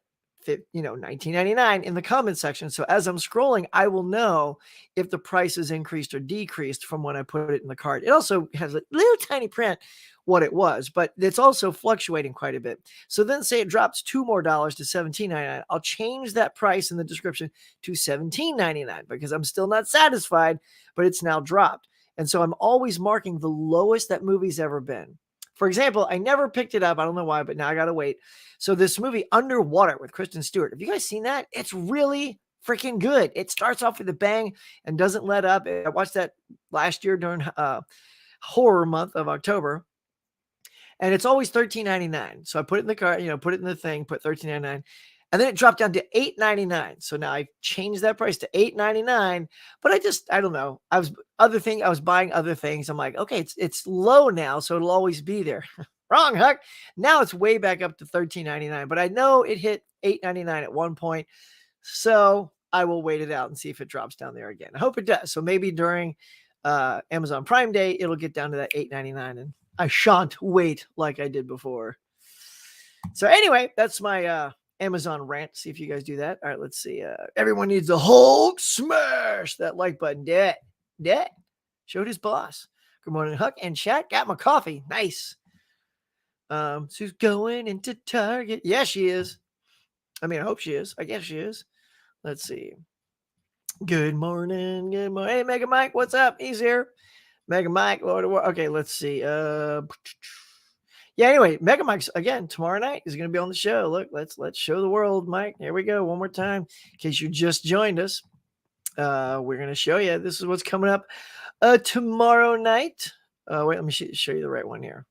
$19.99 in the comment section. So as I'm scrolling, I will know if the price is increased or decreased from when I put it in the cart. It also has a little tiny print what it was, but it's also fluctuating quite a bit. So then say it drops $2 more to $17.99. I'll change that price in the description to $17.99 because I'm still not satisfied, but it's now dropped. And so I'm always marking the lowest that movie's ever been. For example, I never picked it up. I don't know why, but now I got to wait. So this movie Underwater with Kristen Stewart, have you guys seen that? It's really freaking good. It starts off with a bang and doesn't let up. I watched that last year during horror month of October. And it's always $13.99. So I put it in the cart, put it in the thing, put $13.99. And then it dropped down to $8.99. So now I changed that price to $8.99. But I don't know. I was buying other things. I'm like, okay, it's low now, so it'll always be there. Wrong, Huck. Now it's way back up to $13.99. But I know it hit $8.99 at one point. So I will wait it out and see if it drops down there again. I hope it does. So maybe during Amazon Prime Day, it'll get down to that $8.99. And I shan't wait like I did before. So anyway, that's my Amazon rant. See if you guys do that. All right, let's see. Everyone needs a Hulk smash that like button. Dad. Showed his boss. Good morning, Huck and chat. Got my coffee. Nice. She's going into Target. Yeah, she is. I mean, I hope she is. I guess she is. Let's see. Good morning. Good morning. Hey, Mega Mike, what's up? He's here. Mega Mike. Okay, let's see. Yeah, anyway, Mega Mike's again tomorrow night is going to be on the show. Look, let's show the world, Mike. Here we go. One more time. In case you just joined us, we're going to show you. This is what's coming up tomorrow night. Wait, let me show you the right one here.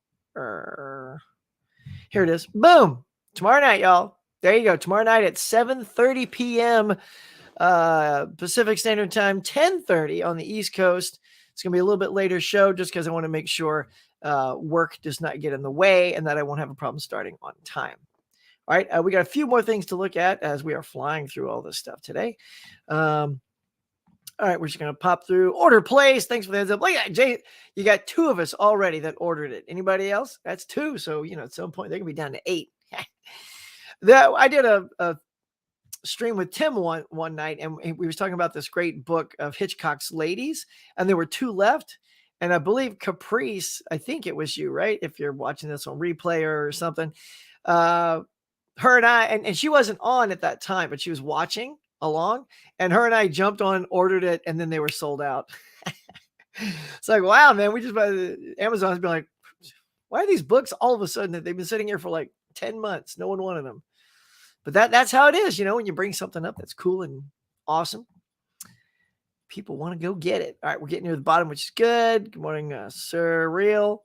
Here it is. Boom. Tomorrow night, y'all. There you go. Tomorrow night at 7:30 p.m. Pacific Standard Time, 10:30 on the East Coast. It's going to be a little bit later show just because I want to make sure work does not get in the way and that I won't have a problem starting on time. All right. We got a few more things to look at as we are flying through all this stuff today. All right. We're just going to pop through order place. Thanks for the heads up. Look at that, Jay. You got 2 of us already that ordered it. Anybody else? That's 2. So, at some point they're going to be down to 8. I did a stream with Tim one night, and we was talking about this great book of Hitchcock's Ladies, and there were 2 left. And I believe Caprice, I think it was you, right? If you're watching this on replay or something, her and I, and she wasn't on at that time, but she was watching along, and her and I jumped on, ordered it, and then they were sold out. It's like, wow, man, Amazon's been like, why are these books all of a sudden that they've been sitting here for like 10 months? No one wanted them. But that's how it is, when you bring something up that's cool and awesome, people want to go get it. All right, we're getting near the bottom, which is good. Good morning, Surreal.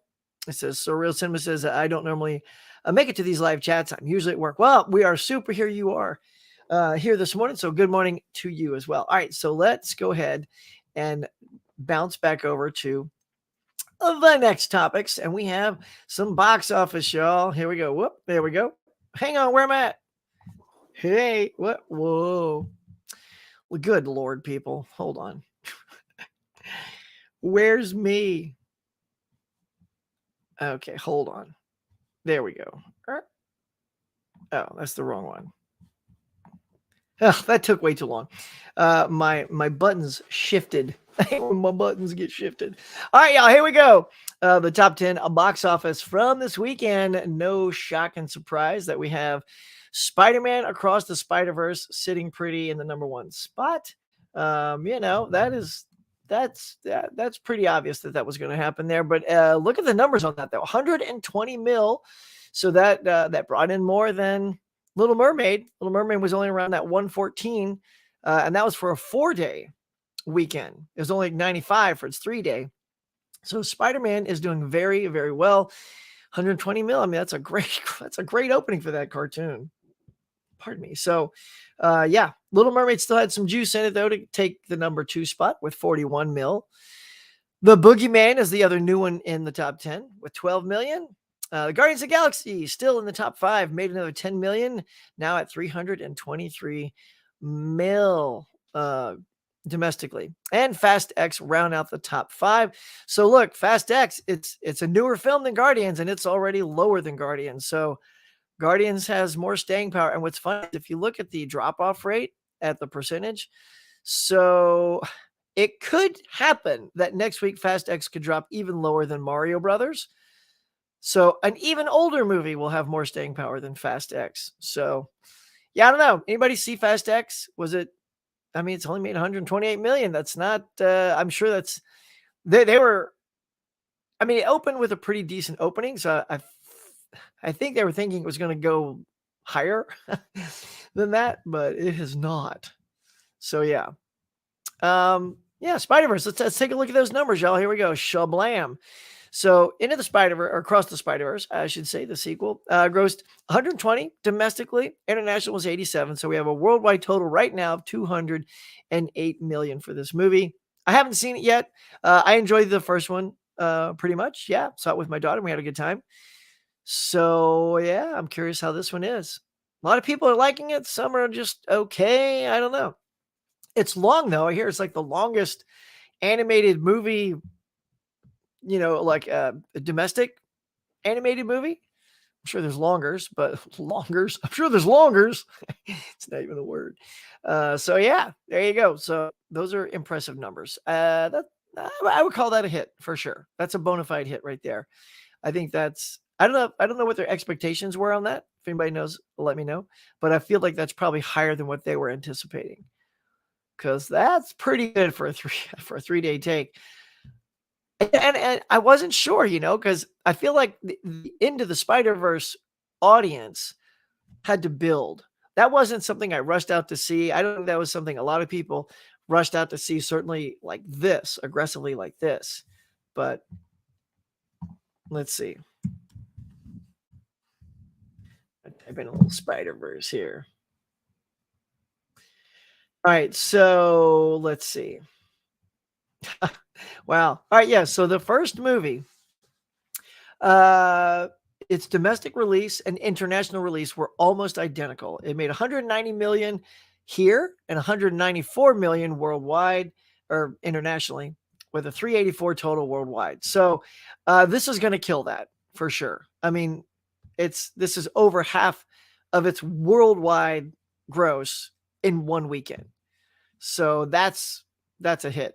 It says, Surreal Cinema says, I don't normally make it to these live chats. I'm usually at work. Well, we are super here. You are here this morning. So good morning to you as well. All right, so let's go ahead and bounce back over to the next topics. And we have some box office, y'all. Here we go. Whoop, there we go. Hang on, where am I at? Hey, what? Whoa. Well, good Lord, people. Hold on. Where's me? Okay, hold on. There we go. Oh, that's the wrong one. Oh, that took way too long. My buttons shifted. My buttons get shifted. All right, y'all, here we go. The top 10 box office from this weekend. No shock and surprise that we have Spider-Man Across the Spider-Verse sitting pretty in the number 1 spot. That's pretty obvious that was going to happen there. But look at the numbers on that, though. 120 mil. So that brought in more than Little Mermaid. Little Mermaid was only around that 114, and that was for a 4-day weekend. It was only 95 for its 3-day. So Spider-Man is doing very, very well. 120 mil. I mean, that's a great that's a great opening for that cartoon. Pardon me. So, yeah, Little Mermaid still had some juice in it though to take the number 2 spot with 41 mil. The Boogeyman is the other new one in the top 10 with 12 million. The Guardians of the Galaxy still in the top 5, made another 10 million, now at 323 mil domestically. And Fast X round out the top 5. So look, Fast X, it's a newer film than Guardians, and it's already lower than Guardians. So Guardians has more staying power. And what's funny, if you look at the drop-off rate at the percentage, so it could happen that next week Fast X could drop even lower than Mario Brothers. So an even older movie will have more staying power than Fast X. So yeah, I don't know. Anybody see Fast X? Was it? I mean, it's only made 128 million. That's not. I'm sure that's. They were. I mean, it opened with a pretty decent opening, so I think they were thinking it was going to go higher than that, but it has not. So yeah. Yeah, Spider-Verse. Let's take a look at those numbers, y'all. Here we go. Shablam. So Into the Spider-Verse, or Across the Spider-Verse, I should say, the sequel, grossed 120 domestically. International was 87. So we have a worldwide total right now of 208 million for this movie. I haven't seen it yet. I enjoyed the first one pretty much. Yeah, saw it with my daughter. We had a good time. So yeah, I'm curious how this one is. A lot of people are liking it. Some are just okay. I don't know. It's long though. I hear it's like the longest animated movie, like a domestic animated movie. I'm sure there's longers, but longers. I'm sure there's longers. It's not even a word. So yeah, there you go. So those are impressive numbers. That I would call that a hit for sure. That's a bona fide hit right there. I think that's. I don't know what their expectations were on that. If anybody knows, let me know. But I feel like that's probably higher than what they were anticipating, because that's pretty good for a 3-day take. And I wasn't sure, because I feel like the Into the Spider-Verse audience had to build. That wasn't something I rushed out to see. I don't think that was something a lot of people rushed out to see, certainly like this, aggressively like this. But let's see. I type in a little Spider-Verse here. All right, so let's see. Wow. All right, yeah. So the first movie, its domestic release and international release were almost identical. It made 190 million here and 194 million worldwide or internationally, with a 384 total worldwide. So this is going to kill that for sure. I mean, this is over half of its worldwide gross in one weekend. So that's a hit.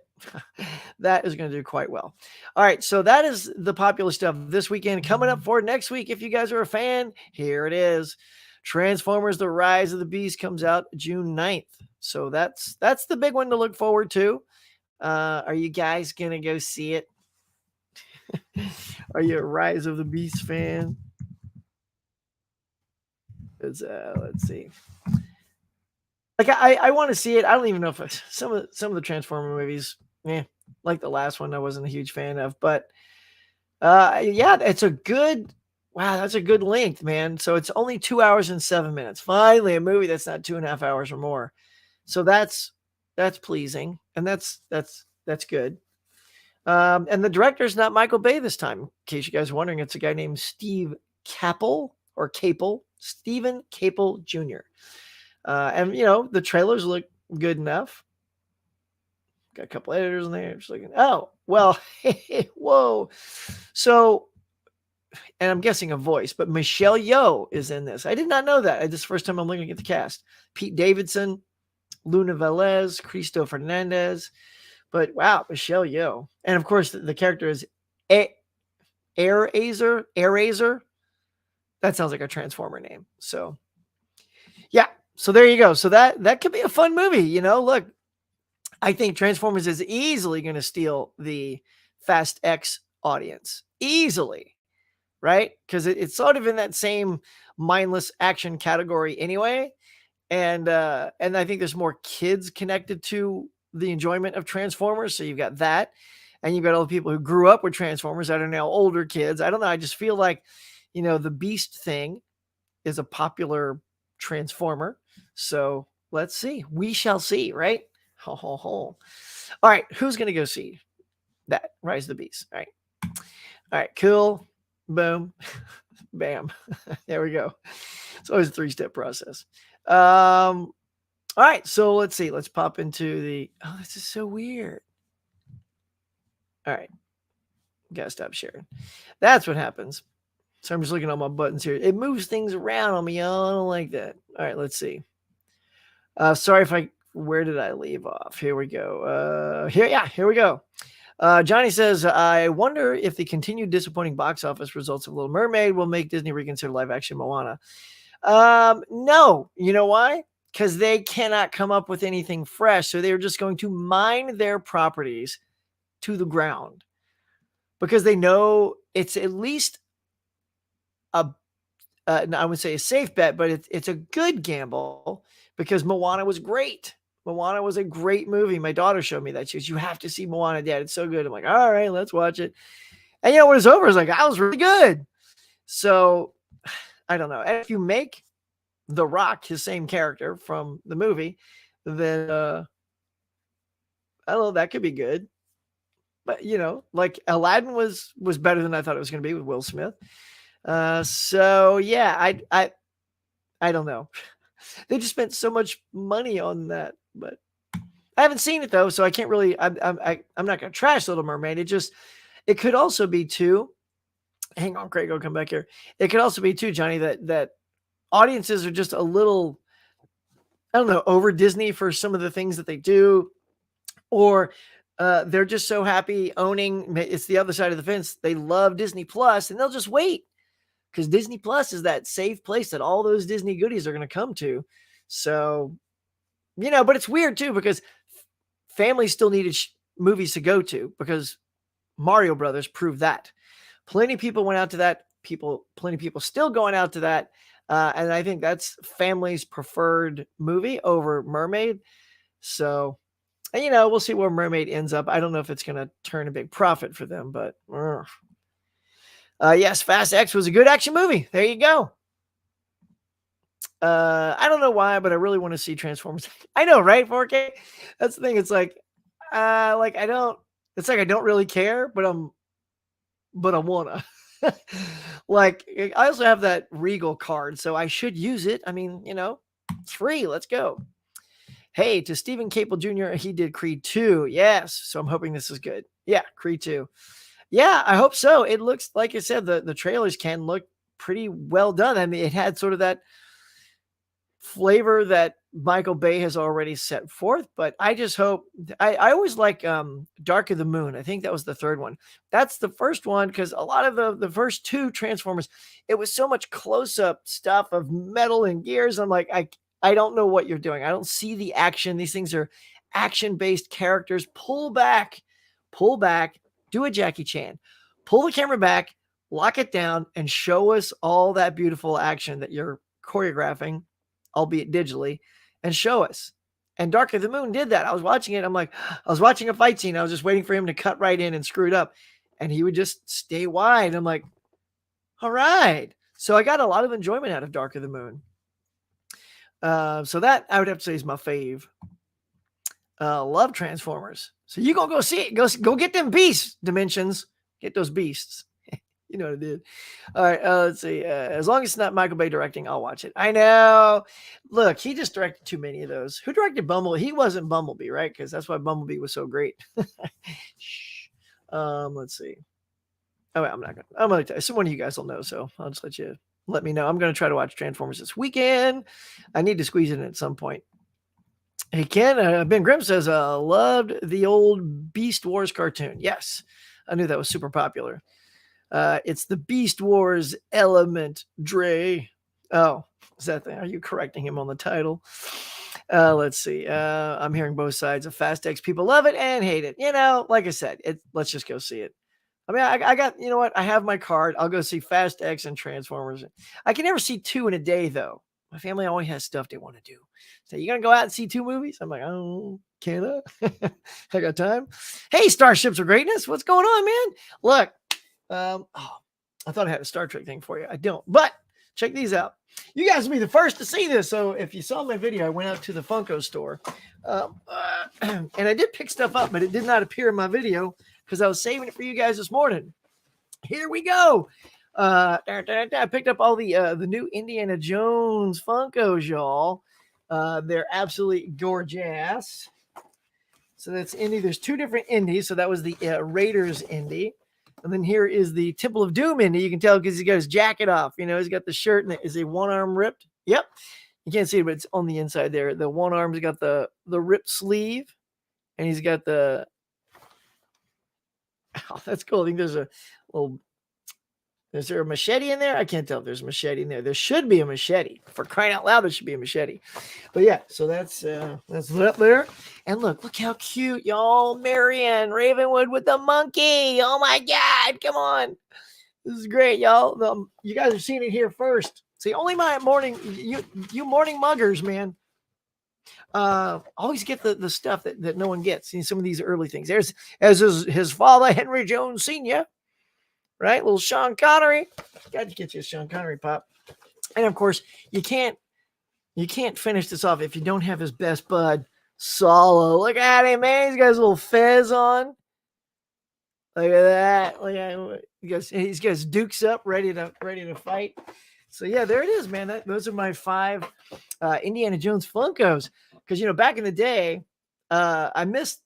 That is going to do quite well. All right, so that is the popular stuff this weekend. Coming up for next week, if you guys are a fan, here it is. Transformers: The Rise of the Beast comes out June 9th. So that's the big one to look forward to. Are you guys going to go see it? Are you a Rise of the Beast fan? Let's see. Like I want to see it. I don't even know if some of the Transformer movies, like the last one, I wasn't a huge fan of. But yeah, it's a good. Wow, that's a good length, man. So it's only 2 hours and 7 minutes. Finally, a movie that's not 2.5 hours or more. So that's pleasing, and that's good. And the director's not Michael Bay this time. In case you guys are wondering, it's a guy named Steve Capel or Capel, Stephen Capel Jr. And the trailers look good enough. Got a couple editors in there. Just looking. Oh well, whoa. So, and I'm guessing a voice, but Michelle Yeoh is in this. I did not know that. This is the first time I'm looking at the cast. Pete Davidson, Luna Velez, Cristo Fernandez. But wow, Michelle Yeoh, and of course the character is Airazor. That sounds like a Transformer name. So, yeah. So there you go. So that could be a fun movie. Look, I think Transformers is easily going to steal the Fast X audience. Easily. Right? Because it's sort of in that same mindless action category anyway. And I think there's more kids connected to the enjoyment of Transformers. So you've got that. And you've got all the people who grew up with Transformers that are now older kids. I don't know. I just feel like the Beast thing is a popular Transformer. So let's see. We shall see, right? Ho, ho, ho. All right. Who's going to go see that? Rise of the Beast. All right. All right. Cool. Boom. Bam. There we go. It's always a 3-step process. All right. So let's see. Let's pop into the. Oh, this is so weird. All right. Gotta stop sharing. That's what happens. So I'm just looking at my buttons here. It moves things around on me. Oh, I don't like that. All right, let's see. Sorry if where did I leave off? Here we go. Here we go. Johnny says, I wonder if the continued disappointing box office results of Little Mermaid will make Disney reconsider live action Moana. No. You know why? Because they cannot come up with anything fresh. So they're just going to mine their properties to the ground because they know it's at least I would say a safe bet, but it's a good gamble because Moana was great. Moana was a great movie. My daughter showed me that. She goes, you have to see Moana, Dad. It's so good. I'm like, all right, let's watch it. And when it's over, it's like, I was really good. So I don't know. And if you make The Rock his same character from the movie, then I don't know, that could be good. But like Aladdin was better than I thought it was going to be with Will Smith. So yeah, I don't know. They just spent so much money on that, but I haven't seen it though, so I can't really. I'm not gonna trash Little Mermaid. It could also be too. Hang on, Craig, I'll come back here. It could also be too, Johnny, that audiences are just a little, I don't know, over Disney for some of the things that they do, or they're just so happy owning. It's the other side of the fence. They love Disney Plus, and they'll just wait. Because Disney Plus is that safe place that all those Disney goodies are going to come to. So, but it's weird too, because families still needed movies to go to because Mario Brothers proved that. Plenty of people went out to that. Plenty of people still going out to that. And I think that's family's preferred movie over Mermaid. So, we'll see where Mermaid ends up. I don't know if it's going to turn a big profit for them, but yes, Fast X was a good action movie. There you go. I don't know why, but I really want to see Transformers. I know, right? 4K. That's the thing. It's like, I don't. It's like I don't really care, but I wanna. Like, I also have that Regal card, so I should use it. I mean, it's free. Let's go. Hey, to Stephen Caple Jr., he did Creed 2. Yes, so I'm hoping this is good. Yeah, Creed 2. Yeah, I hope so. It looks, like I said, the trailers can look pretty well done. I mean, it had sort of that flavor that Michael Bay has already set forth, but I just hope, I always like Dark of the Moon. I think that was the third one. That's the first one, because a lot of the first two Transformers, it was so much close-up stuff of metal and gears. I'm like, I don't know what you're doing. I don't see the action. These things are action-based characters. Pull back, do a Jackie Chan, pull the camera back, lock it down, and show us all that beautiful action that you're choreographing, albeit digitally, and show us. And Dark of the Moon did that. I was watching it. I'm like, I was watching a fight scene. I was just waiting for him to cut right in and screw it up. And he would just stay wide. I'm like, all right. So I got a lot of enjoyment out of Dark of the Moon. So that I would have to say is my fave. Love Transformers. So you gonna go see it. Go get them beasts, Dimensions. Get those beasts. You know what I did. All right, let's see. As long as it's not Michael Bay directing, I'll watch it. I know. Look, he just directed too many of those. Who directed Bumblebee? He wasn't Bumblebee, right? Because that's why Bumblebee was so great. Let's see. Oh, wait, I'm gonna tell you. Some one of you guys will know, so I'll just let me know. I'm gonna try to watch Transformers this weekend. I need to squeeze it in at some point. Hey, Ken, Ben Grimm says, loved the old Beast Wars cartoon. Yes, I knew that was super popular. It's the Beast Wars element, Dre. Oh, is that thing? Are you correcting him on the title? Let's see. I'm hearing both sides of Fast X. People love it and hate it. Like I said, let's just go see it. I mean, I got, you know what? I have my card. I'll go see Fast X and Transformers. I can never see 2 in a day, though. My family always has stuff they want to do. So you going to go out and see 2 movies? I'm like, oh, can I? I got time. Hey, Starships of Greatness. What's going on, man? Look, I thought I had a Star Trek thing for you. I don't, but check these out. You guys will be the first to see this. So if you saw my video, I went out to the Funko store, and I did pick stuff up, but it did not appear in my video because I was saving it for you guys this morning. Here we go. I picked up all the new Indiana Jones Funkos, y'all. They're absolutely gorgeous. So that's Indy. There's two different Indies. So that was the Raiders Indy. And then here is the Temple of Doom Indy. You can tell because he's got his jacket off. You know, he's got the shirt and is a one arm ripped? Yep. You can't see it, but it's on the inside there. The one arm's got the ripped sleeve. And he's got the... Oh, that's cool. I think there's a little... Is there a machete in there? I can't tell if there's a machete in there. There should be a machete. For crying out loud, there should be a machete. But yeah, so that's that there. And look how cute, y'all. Marion Ravenwood with the monkey. Oh my God, come on. This is great, y'all. You guys are seeing it here first. See, only my morning, you morning muggers, man. Always get the stuff that no one gets. See, some of these early things. There's as his father, Henry Jones Sr., right? Little Sean Connery. Got to get you a Sean Connery pop. And of course, you can't finish this off if you don't have his best bud, Solo. Look at him, man. He's got his little fez on. Look at that. Look at him. He's got his dukes up, ready to fight. So yeah, there it is, man. Those are my 5 Indiana Jones Funkos. Because back in the day, I missed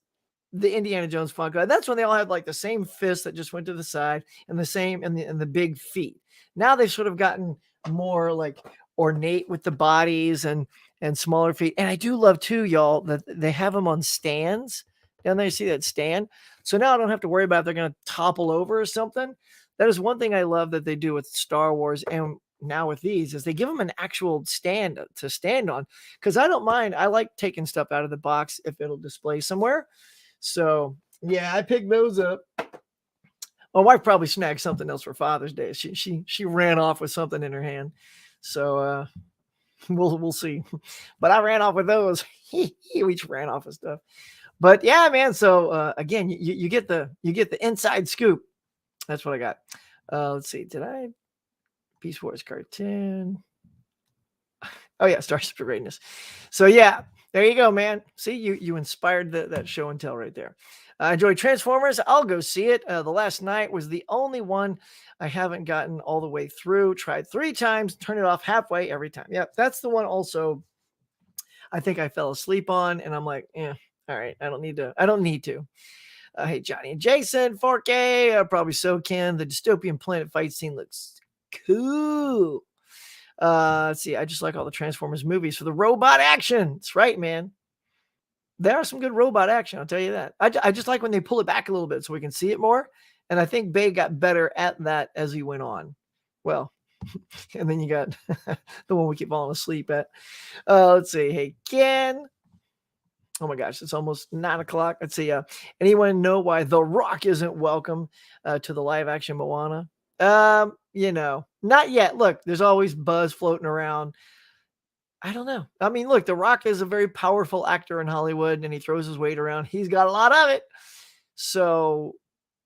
the Indiana Jones Funko. And that's when they all had like the same fist that just went to the side and the same and the big feet. Now they've sort of gotten more like ornate with the bodies and smaller feet. And I do love too, y'all, that they have them on stands. Down there, you see that stand? So now I don't have to worry about if they're going to topple over or something. That is one thing I love that they do with Star Wars and now with these is they give them an actual stand to stand on. Because I don't mind. I like taking stuff out of the box if it'll display somewhere. So yeah, I picked those up. My wife probably snagged something else for Father's Day. She ran off with something in her hand. So we'll see. But I ran off with those. We each ran off with stuff. But yeah, man. So again, you get the inside scoop. That's what I got. Let's see. Did I Beast Wars cartoon? Oh yeah, Starship of Greatness. So yeah. There you go, man. See, you inspired that show and tell right there. I enjoy Transformers. I'll go see it. The Last Night was the only one I haven't gotten all the way through. Tried 3 times, turn it off halfway every time. Yep, that's the one also I think I fell asleep on, and I'm like, all right, I don't need to. Hey, Johnny and Jason, 4K, probably so can. The dystopian planet fight scene looks cool. Let's see. I just like all the Transformers movies for the robot action. That's right, man. There are some good robot action. I'll tell you that. I just like when they pull it back a little bit so we can see it more. And I think Bay got better at that as he went on. Well, and then you got the one we keep falling asleep at. Let's see. Hey, Ken. Oh my gosh, it's almost 9:00. Let's see. Anyone know why The Rock isn't welcome to the live action Moana? Not yet. Look, there's always buzz floating around. I don't know. I mean, look, The Rock is a very powerful actor in Hollywood and he throws his weight around. He's got a lot of it. So,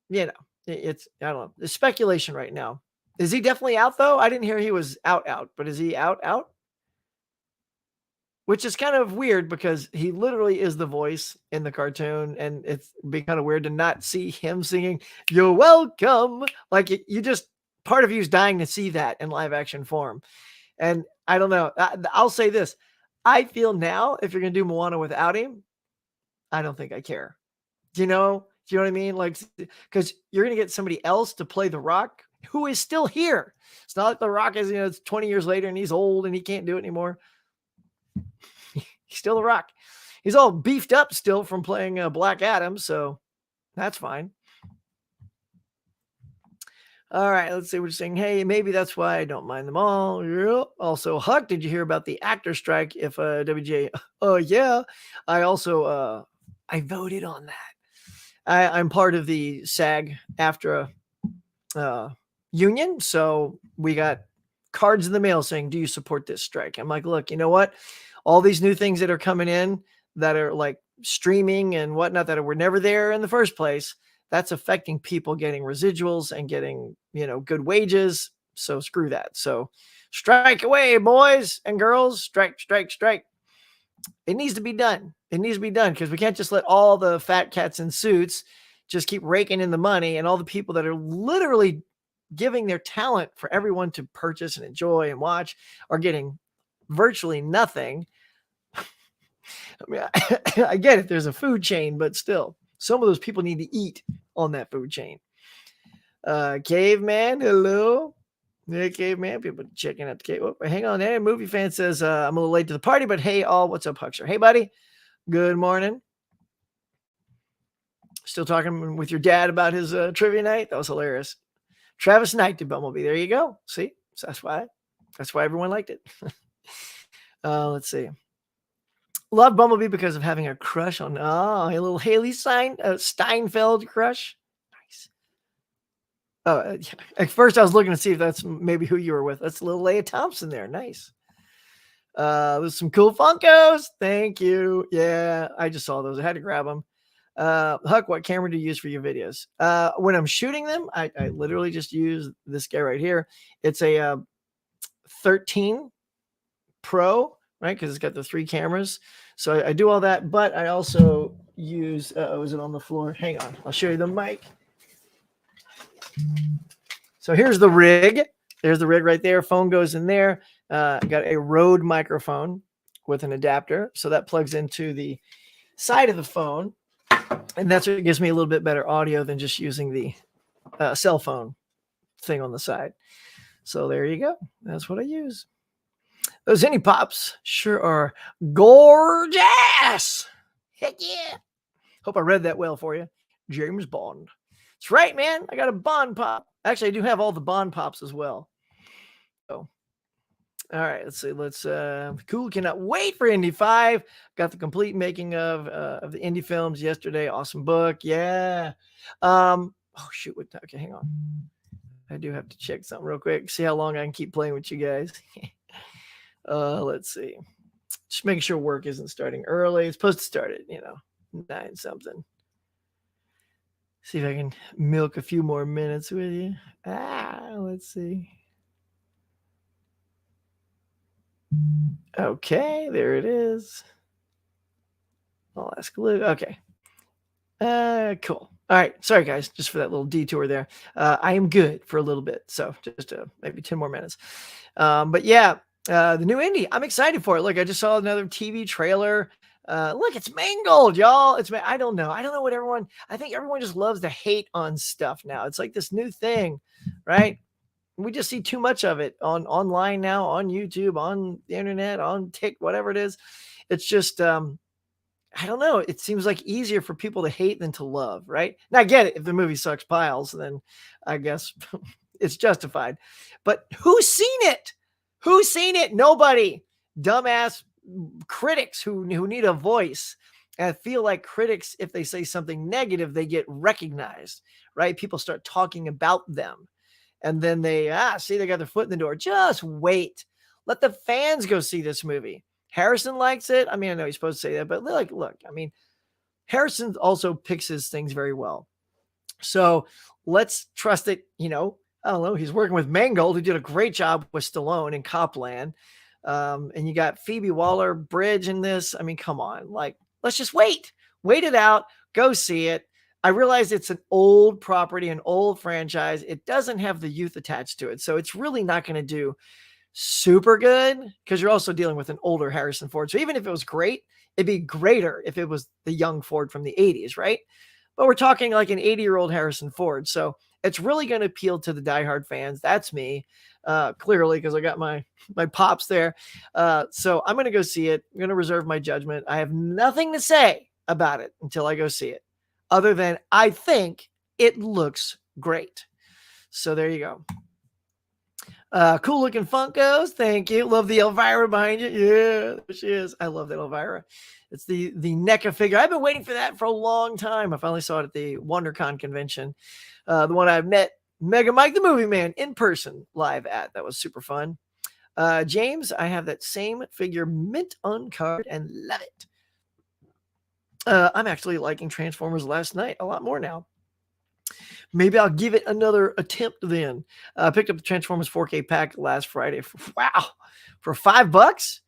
it's, I don't know. There's speculation right now. Is he definitely out though? I didn't hear he was out, but is he out? Which is kind of weird because he literally is the voice in the cartoon, and it's be kind of weird to not see him singing "You're welcome." Like you just part of you is dying to see that in live action form. And I don't know. I'll say this: I feel now if you're gonna do Moana without him, I don't think I care. Do you know what I mean? Like, because you're gonna get somebody else to play The Rock who is still here. It's not like The Rock is, it's 20 years later and he's old and he can't do it anymore. He's still The Rock. He's all beefed up still from playing Black Adam, so that's fine. All right, let's see what you're saying. Hey, maybe that's why I don't mind them all. Yep. Also, Huck, did you hear about the actor strike? If WJ, oh yeah, I also I voted on that. I'm part of the SAG-AFTRA union, so we got cards in the mail saying, "Do you support this strike?" I'm like, look, you know what? All these new things that are coming in that are like streaming and whatnot that were never there in the first place, that's affecting people getting residuals and getting, good wages. So screw that. So strike away, boys and girls. Strike, strike, strike. It needs to be done. It needs to be done because we can't just let all the fat cats in suits just keep raking in the money, and all the people that are literally giving their talent for everyone to purchase and enjoy and watch are getting virtually nothing. I mean, I get it. There's a food chain, but still, some of those people need to eat on that food chain. Caveman, hello. Yeah, Caveman, people checking out the cave. Oh, hang on there. Movie fan says, I'm a little late to the party, but hey, all. What's up, Huckster? Hey, buddy. Good morning. Still talking with your dad about his trivia night? That was hilarious. Travis Knight did Bumblebee. There you go. See? So that's why everyone liked it. Let's see. Love Bumblebee because of having a crush on a little Haley Steinfeld crush. Nice. At first I was looking to see if that's maybe who you were with. That's a little Leia Thompson there. Nice. There's some cool Funkos. Thank you. Yeah, I just saw those. I had to grab them. Huck, what camera do you use for your videos? When I'm shooting them, I literally just use this guy right here. It's a 13 Pro, right? Because it's got the 3 cameras. So I do all that, but I also use, is it on the floor? Hang on, I'll show you the mic. So here's the rig. There's the rig right there. Phone goes in there. Got a Rode microphone with an adapter. So that plugs into the side of the phone. And that's what gives me a little bit better audio than just using the cell phone thing on the side. So there you go. That's what I use. Those Indie Pops sure are gorgeous. Heck yeah. Hope I read that well for you. James Bond. That's right, man. I got a Bond Pop. Actually, I do have all the Bond Pops as well. So, all right, let's see. Cool. Cannot wait for Indy 5. Got the complete making of the Indy films yesterday. Awesome book. Yeah. Oh, shoot. Okay, hang on. I do have to check something real quick. See how long I can keep playing with you guys. Let's see. Just making sure work isn't starting early. It's supposed to start at, 9 something. See if I can milk a few more minutes with you. Let's see. Okay, there it is. I'll ask Luke. Okay. Cool. All right. Sorry, guys, just for that little detour there. I am good for a little bit. So just maybe 10 more minutes. But yeah, the new Indy, I'm excited for it. Look, I just saw another TV trailer. Look, it's Mangold, y'all. I don't know what I think everyone just loves to hate on stuff now. It's like this new thing, right? We just see too much of it online now, on YouTube, on the internet, on TikTok, whatever it is. It's just, I don't know. It seems like easier for people to hate than to love, right? Now I get it. If the movie sucks piles, then I guess it's justified. But who's seen it? Who's seen it? Nobody. Dumbass critics who need a voice. And I feel like critics, if they say something negative, they get recognized, right? People start talking about them. And then they see they got their foot in the door. Just wait. Let the fans go see this movie. Harrison likes it. I mean, I know he's supposed to say that, but look, I mean, Harrison also picks his things very well. So let's trust it. I don't know. He's working with Mangold, who did a great job with Stallone in Copland. And you got Phoebe Waller-Bridge in this. I mean, come on. Let's just wait. Wait it out. Go see it. I realize it's an old property, an old franchise. It doesn't have the youth attached to it. So it's really not going to do super good because you're also dealing with an older Harrison Ford. So even if it was great, it'd be greater if it was the young Ford from the 80s, right? But we're talking like an 80-year-old Harrison Ford. So it's really going to appeal to the diehard fans. That's me, clearly, because I got my pops there. So I'm going to go see it. I'm going to reserve my judgment. I have nothing to say about it until I go see it, other than I think it looks great. So there you go. Cool looking Funkos. Thank you. Love the Elvira behind you. Yeah, there she is. I love that Elvira. It's the NECA figure. I've been waiting for that for a long time. I finally saw it at the WonderCon convention. The one I met Mega Mike the Movie Man in person live at. That was super fun. James, I have that same figure mint on card and love it. I'm actually liking Transformers Last Night a lot more now. Maybe I'll give it another attempt then. I picked up the Transformers 4K pack last Friday. Wow, for $5.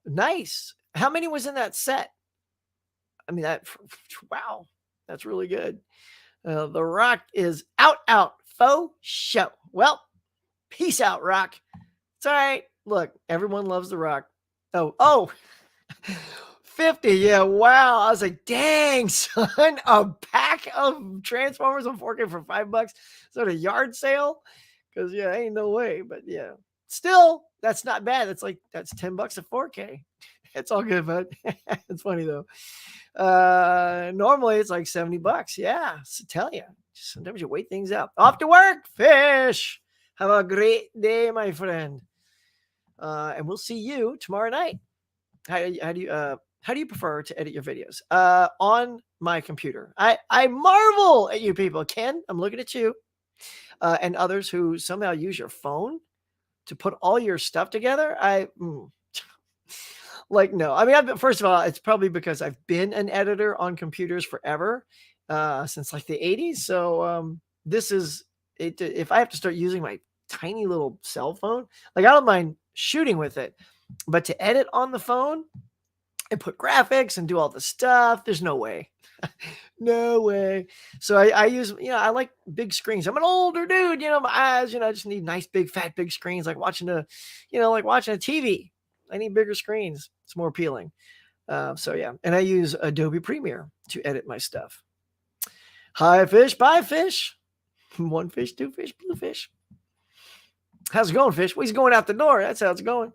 Nice. How many was in that set? I mean, wow, that's really good. The Rock is out, faux show. Well, peace out, Rock. It's all right. Look, everyone loves The Rock. Oh, 50. Yeah, wow. I was like, dang, son, a pack of Transformers on 4K for $5. Is that a yard sale? Because, yeah, ain't no way. But, yeah, still, that's not bad. That's $10 at 4K. It's all good, bud. It's funny, though. Normally, it's like $70. Yeah, I tell you. Sometimes you wait things out. Off to work, fish. Have a great day, my friend. And we'll see you tomorrow night. How do you prefer to edit your videos? On my computer. I marvel at you people. Ken, I'm looking at you. And others who somehow use your phone to put all your stuff together. Like, no. I mean, first of all, it's probably because I've been an editor on computers forever, since like the 80s. So this is it. If I have to start using my tiny little cell phone, like, I don't mind shooting with it, but to edit on the phone and put graphics and do all the stuff, there's no way. No way. So I use, I like big screens. I'm an older dude, my eyes, I just need nice, big, fat, big screens, like watching like watching a TV. I need bigger screens. It's more appealing. So yeah. And I use Adobe Premiere to edit my stuff. Hi fish, bye fish. One fish, two fish, blue fish. How's it going, fish? Well, he's going out the door. That's how it's going.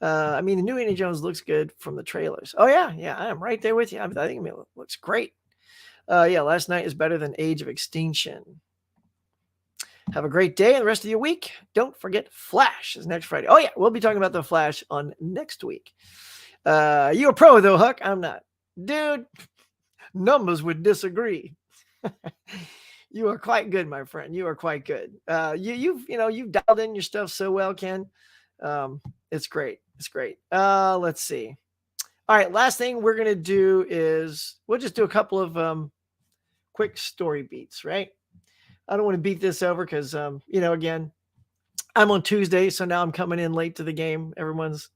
I mean, the new Indiana Jones looks good from the trailers. Oh yeah, I am right there with you. I think it looks great. Yeah, Last Night is better than Age of Extinction. Have a great day and the rest of your week. Don't forget Flash is next Friday. Oh yeah, we'll be talking about the Flash on next week. You a pro though, Huck? I'm not. Dude, numbers would disagree. You are quite good, my friend. You are quite good. You've dialed in your stuff so well, Ken. It's great. It's great. Let's see. All right, last thing we're gonna do is we'll just do a couple of quick story beats, right? I don't want to beat this over because again, I'm on Tuesday, so now I'm coming in late to the game. Everyone's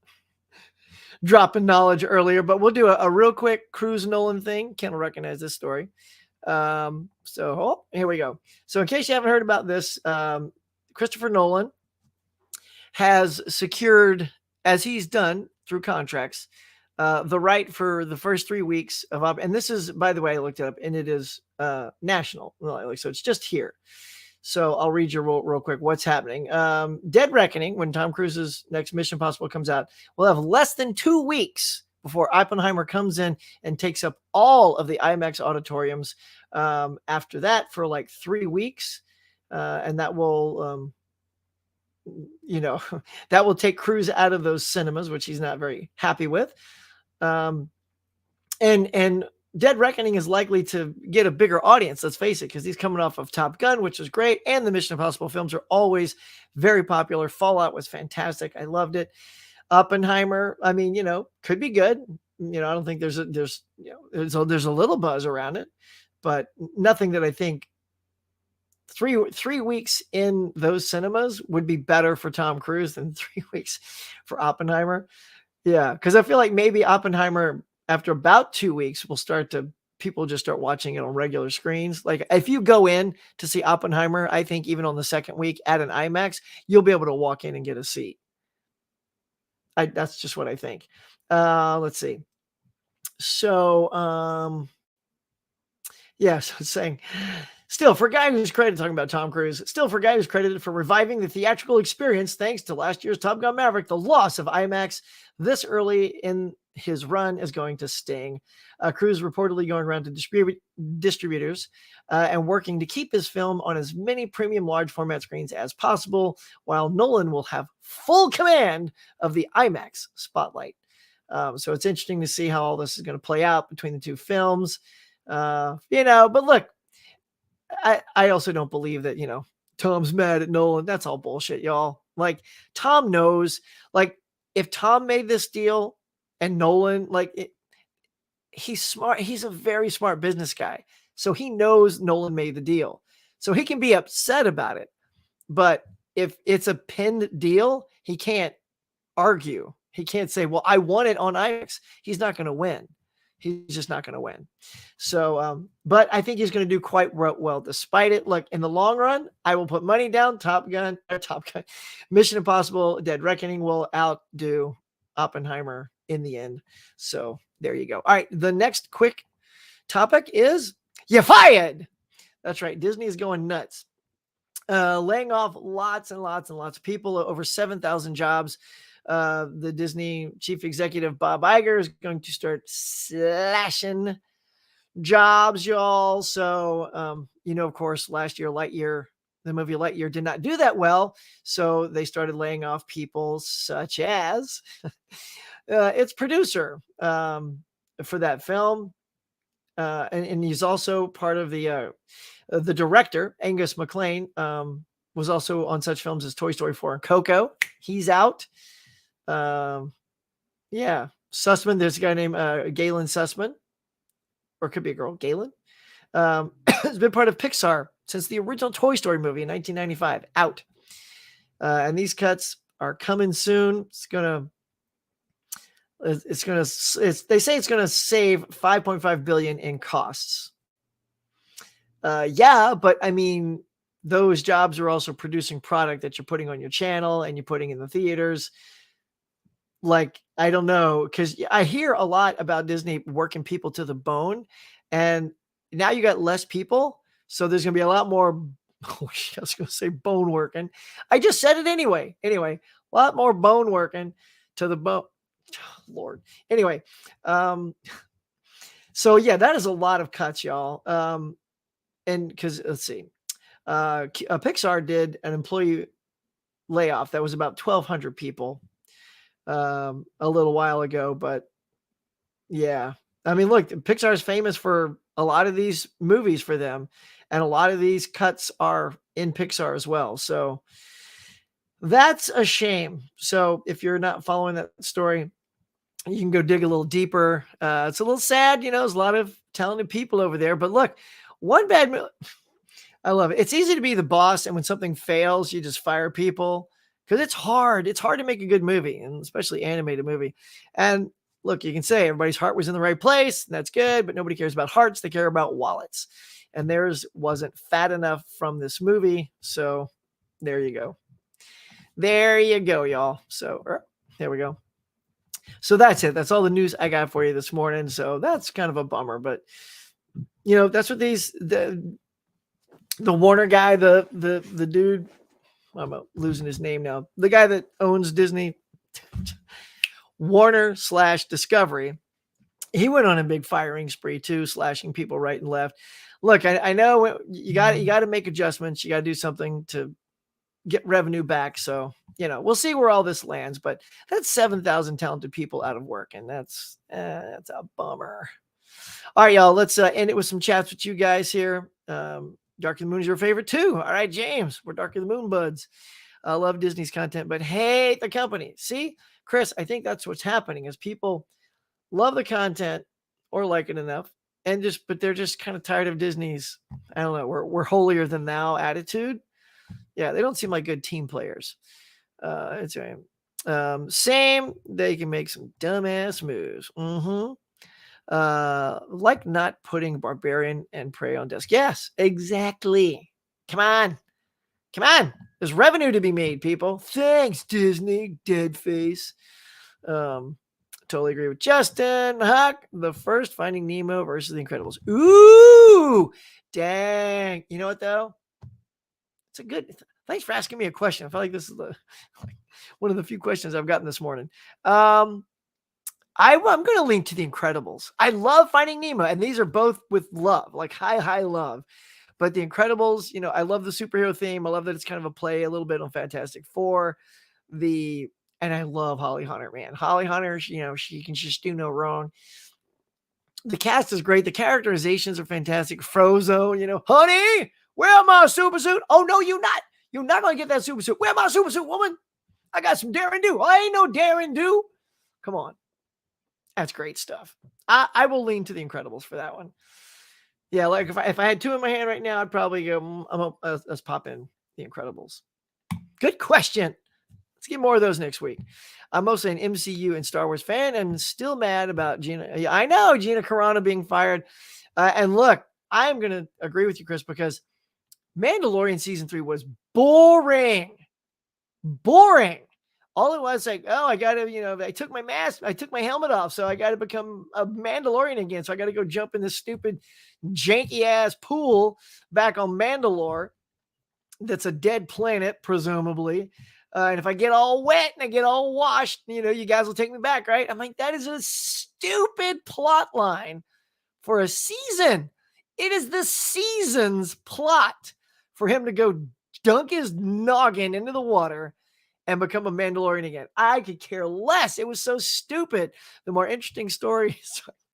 dropping knowledge earlier, but we'll do a real quick Cruise Nolan thing. Ken will recognize this story. Here we go. So in case you haven't heard about this, Christopher Nolan has secured, as he's done through contracts, the right for the first 3 weeks of and this is, by the way, I looked it up, and it is national, so it's just here. So I'll read you real quick what's happening. Dead Reckoning, when Tom Cruise's next Mission Impossible comes out, will have less than 2 weeks before Oppenheimer comes in and takes up all of the IMAX auditoriums. After that, for like 3 weeks, and that will that will take Cruise out of those cinemas, which he's not very happy with. And Dead Reckoning is likely to get a bigger audience, let's face it, because he's coming off of Top Gun, which is great, and the Mission Impossible films are always very popular. Fallout was fantastic. I loved it. Oppenheimer, I mean, could be good. I don't think there's a little buzz around it, but nothing that I think 3 weeks in those cinemas would be better for Tom Cruise than 3 weeks for Oppenheimer. Yeah, because I feel like maybe Oppenheimer, after about 2 weeks, people just start watching it on regular screens. Like, if you go in to see Oppenheimer, I think even on the second week at an IMAX, you'll be able to walk in and get a seat. That's just what I think. Let's see. So, yeah, so it's saying, still, for a guy who's credited, talking about Tom Cruise, still for a guy who's credited for reviving the theatrical experience thanks to last year's Top Gun Maverick, the loss of IMAX this early in his run is going to sting. Cruise reportedly going around to distributors and working to keep his film on as many premium large format screens as possible, while Nolan will have full command of the IMAX spotlight. So it's interesting to see how all this is going to play out between the two films. But look, I also don't believe that, Tom's mad at Nolan. That's all bullshit, y'all. Like, Tom knows, like, if Tom made this deal and Nolan, he's smart. He's a very smart business guy. So he knows Nolan made the deal. So he can be upset about it. But if it's a pinned deal, he can't argue. He can't say, well, I won it on IMAX. He's not going to win. He's just not going to win. So, but I think he's going to do quite well despite it. Look, in the long run, I will put money down. Top Gun, Mission Impossible, Dead Reckoning will outdo Oppenheimer in the end. So there you go. All right. The next quick topic is you fired. That's right. Disney is going nuts. Laying off lots and lots and lots of people, over 7,000 jobs. The Disney chief executive, Bob Iger, is going to start slashing jobs, y'all. So, of course, last year, Lightyear, the movie Lightyear did not do that well. So they started laying off people such as its producer for that film. And he's also part of the director, Angus MacLane, was also on such films as Toy Story 4 and Coco. He's out. Yeah. Sussman, there's a guy named Galen Sussman, or it could be a girl, Galen. Has been part of Pixar since the original Toy Story movie in 1995. Out. And these cuts are coming soon. They say it's gonna save $5.5 billion in costs. Yeah, but I mean, those jobs are also producing product that you're putting on your channel and you're putting in the theaters. Like, I don't know, because I hear a lot about Disney working people to the bone, and now you got less people, so there's gonna be a lot more. Oh, I was gonna say bone working. I just said it anyway. Anyway, a lot more bone working to the bone. Lord. Anyway, so yeah, that is a lot of cuts, y'all. And because let's see, Pixar did an employee layoff that was about 1,200 people a little while ago, but yeah, I mean, look, Pixar is famous for a lot of these movies for them, and a lot of these cuts are in Pixar as well. So that's a shame. So if you're not following that story, you can go dig a little deeper. It's a little sad, there's a lot of talented people over there, but look, one bad I love it. It's easy to be the boss, and when something fails, you just fire people because it's hard. It's hard to make a good movie, and especially animated movie. And look, you can say everybody's heart was in the right place, and that's good, but nobody cares about hearts. They care about wallets. And theirs wasn't fat enough from this movie. So there you go. There you go, y'all. So there we go. So that's it. That's all the news I got for you this morning. So that's kind of a bummer, but that's what the Warner guy, the dude, I'm losing his name now. The guy that owns Disney, Warner / Discovery, he went on a big firing spree too, slashing people right and left. Look, I know you got to make adjustments. You got to do something to get revenue back. So, we'll see where all this lands, but that's 7,000 talented people out of work. And that's a bummer. All right, y'all, let's end it with some chats with you guys here. Dark of the Moon is your favorite too. All right, James, we're Dark of the Moon buds. I love Disney's content, but hate the company. See, Chris, I think that's what's happening is people love the content or like it enough but they're just kind of tired of Disney's, I don't know, we're holier than thou attitude. Yeah, they don't seem like good team players. It's same. They can make some dumbass moves. Like not putting Barbarian and Prey on desk. Yes, exactly. Come on. There's revenue to be made, people. Thanks, Disney. Dead face. Totally agree with Justin. Huck, the first Finding Nemo versus The Incredibles. Ooh, dang. You know what though? It's a good. Thanks for asking me a question. I feel like this is one of the few questions I've gotten this morning. I'm going to lean to The Incredibles. I love Finding Nemo, and these are both with love, like high love. But The Incredibles, I love the superhero theme. I love that it's kind of a play a little bit on Fantastic Four. And I love Holly Hunter, man. Holly Hunter, she can just do no wrong. The cast is great. The characterizations are fantastic. Frozo, honey, where my super suit? Oh, no, you're not. You're not going to get that super suit. Where my super suit, woman? I got some Daring Do. I ain't no Daring Do. Come on. That's great stuff. I will lean to The Incredibles for that one. Yeah, like if I had two in my hand right now, I'd probably go, let's pop in The Incredibles. Good question. Let's get more of those next week. I'm mostly an MCU and Star Wars fan and still mad about Gina. Yeah, I know Gina Carano being fired. And look, I'm going to agree with you, Chris, because Mandalorian season 3 was boring. Boring. All it was like, oh, I got to, I took my mask, I took my helmet off, so I got to become a Mandalorian again. So I got to go jump in this stupid, janky ass pool back on Mandalore. That's a dead planet, presumably. And if I get all wet and I get all washed, you guys will take me back, right? I'm like, that is a stupid plot line for a season. It is the season's plot for him to go dunk his noggin into the water and become a Mandalorian again. I could care less. It was so stupid. The more interesting story,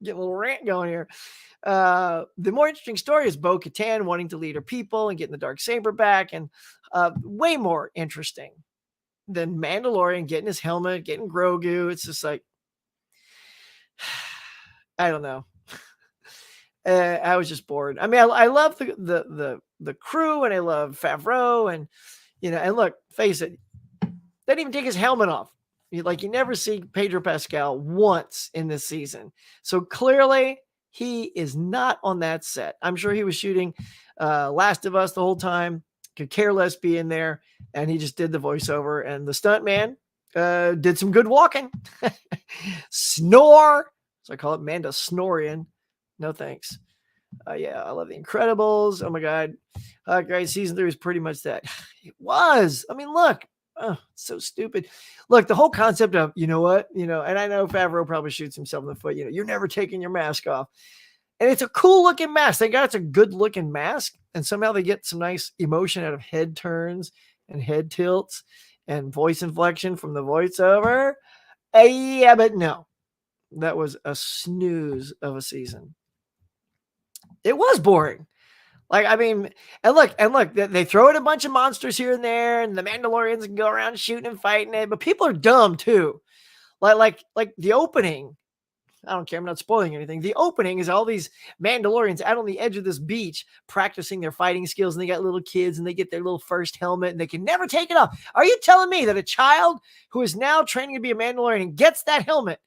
get a little rant going here. The more interesting story is Bo-Katan wanting to lead her people and getting the Darksaber back, and way more interesting than Mandalorian getting his helmet, getting Grogu. It's just like, I don't know. I was just bored. I mean, I love the crew, and I love Favreau, and and look, face it, they didn't even take his helmet off. You never see Pedro Pascal once in this season. So clearly he is not on that set. I'm sure he was shooting Last of Us the whole time, could care less being there, and he just did the voiceover. And the stunt man did some good walking. Snore. So I call it Manda Snorian. No thanks. Yeah, I love The Incredibles. Oh my God. Great. Season 3 is pretty much that. It was. I mean, look. Oh, so stupid. Look, the whole concept of, and I know Favreau probably shoots himself in the foot. You're never taking your mask off. And it's a cool looking mask. Thank God it's a good looking mask. And somehow they get some nice emotion out of head turns and head tilts and voice inflection from the voiceover. Yeah, but no, that was a snooze of a season. It was boring. And look, they throw in a bunch of monsters here and there, and the Mandalorians can go around shooting and fighting it, but people are dumb too. Like the opening, I don't care, I'm not spoiling anything. The opening is all these Mandalorians out on the edge of this beach practicing their fighting skills, and they got little kids, and they get their little first helmet, and they can never take it off. Are you telling me that a child who is now training to be a Mandalorian and gets that helmet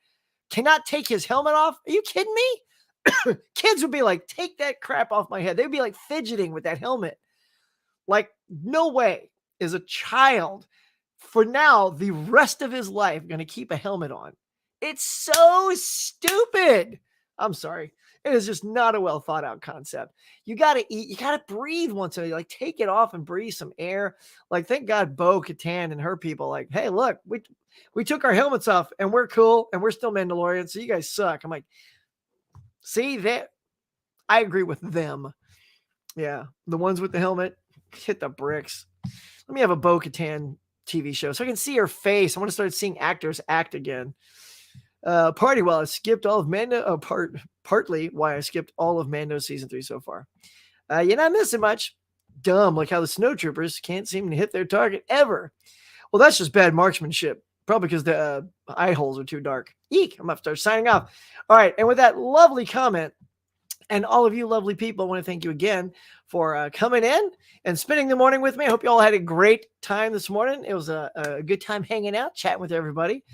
cannot take his helmet off? Are you kidding me? Kids would be like, take that crap off my head. They'd be like fidgeting with that helmet. Like, no way is a child for now, the rest of his life, going to keep a helmet on. It's so stupid. I'm sorry. It is just not a well thought out concept. You got to eat. You got to breathe once in a while. Like, take it off and breathe some air. Like, thank God Bo-Katan and her people, like, hey, look, we took our helmets off and we're cool and we're still Mandalorians. So you guys suck. I'm like, see that? I agree with them. Yeah. The ones with the helmet, hit the bricks. Let me have a Bo-Katan TV show so I can see her face. I want to start seeing actors act again. Party while I skipped all of Mando. Partly why I skipped all of Mando season 3 so far. You're not missing much. Dumb, like how the snowtroopers can't seem to hit their target ever. Well, that's just bad marksmanship. Probably because the eye holes are too dark. Eek, I'm going to start signing off. All right, and with that lovely comment, and all of you lovely people, I want to thank you again for coming in and spending the morning with me. I hope you all had a great time this morning. It was a good time hanging out, chatting with everybody.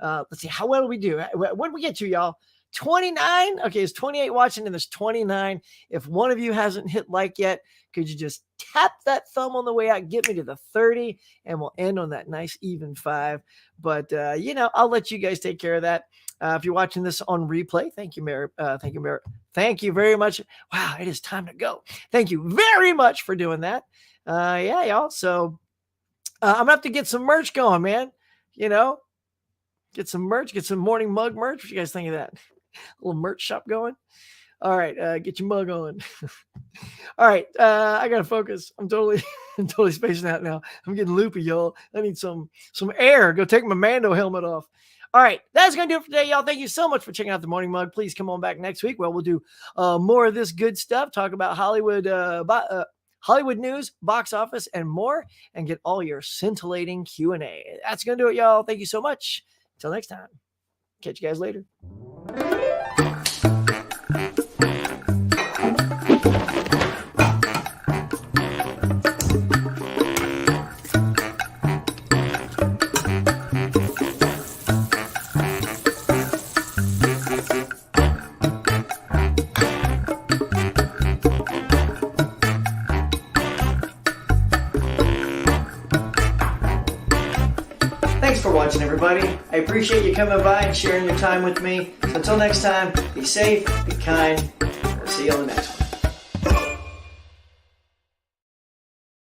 Let's see, how well do we do? What did we get to, y'all? 29? Okay, it's 28 watching, and there's 29. If one of you hasn't hit like yet, could you just tap that thumb on the way out, get me to the 30, and we'll end on that nice even 5. But, I'll let you guys take care of that. If you're watching this on replay, thank you, Mary. Thank you, Mary. Thank you very much. Wow, it is time to go. Thank you very much for doing that. Yeah, y'all. So I'm going to have to get some merch going, man. Get some merch, get some morning mug merch. What you guys think of that? A little merch shop going. All right, get your mug on. All right, I gotta focus. I'm totally spacing out now. I'm getting loopy, y'all. I need some air. Go take my Mando helmet off. All right, that's gonna do it for today, y'all. Thank you so much for checking out the Morning Mug. Please come on back next week. Well, we'll do more of this good stuff. Talk about Hollywood, Hollywood news, box office, and more, and get all your scintillating Q&A. That's gonna do it, y'all. Thank you so much. Till next time. Catch you guys later. watching, everybody. I appreciate you coming by and sharing your time with me. So until next time, be safe, be kind. I'll see you on the next one.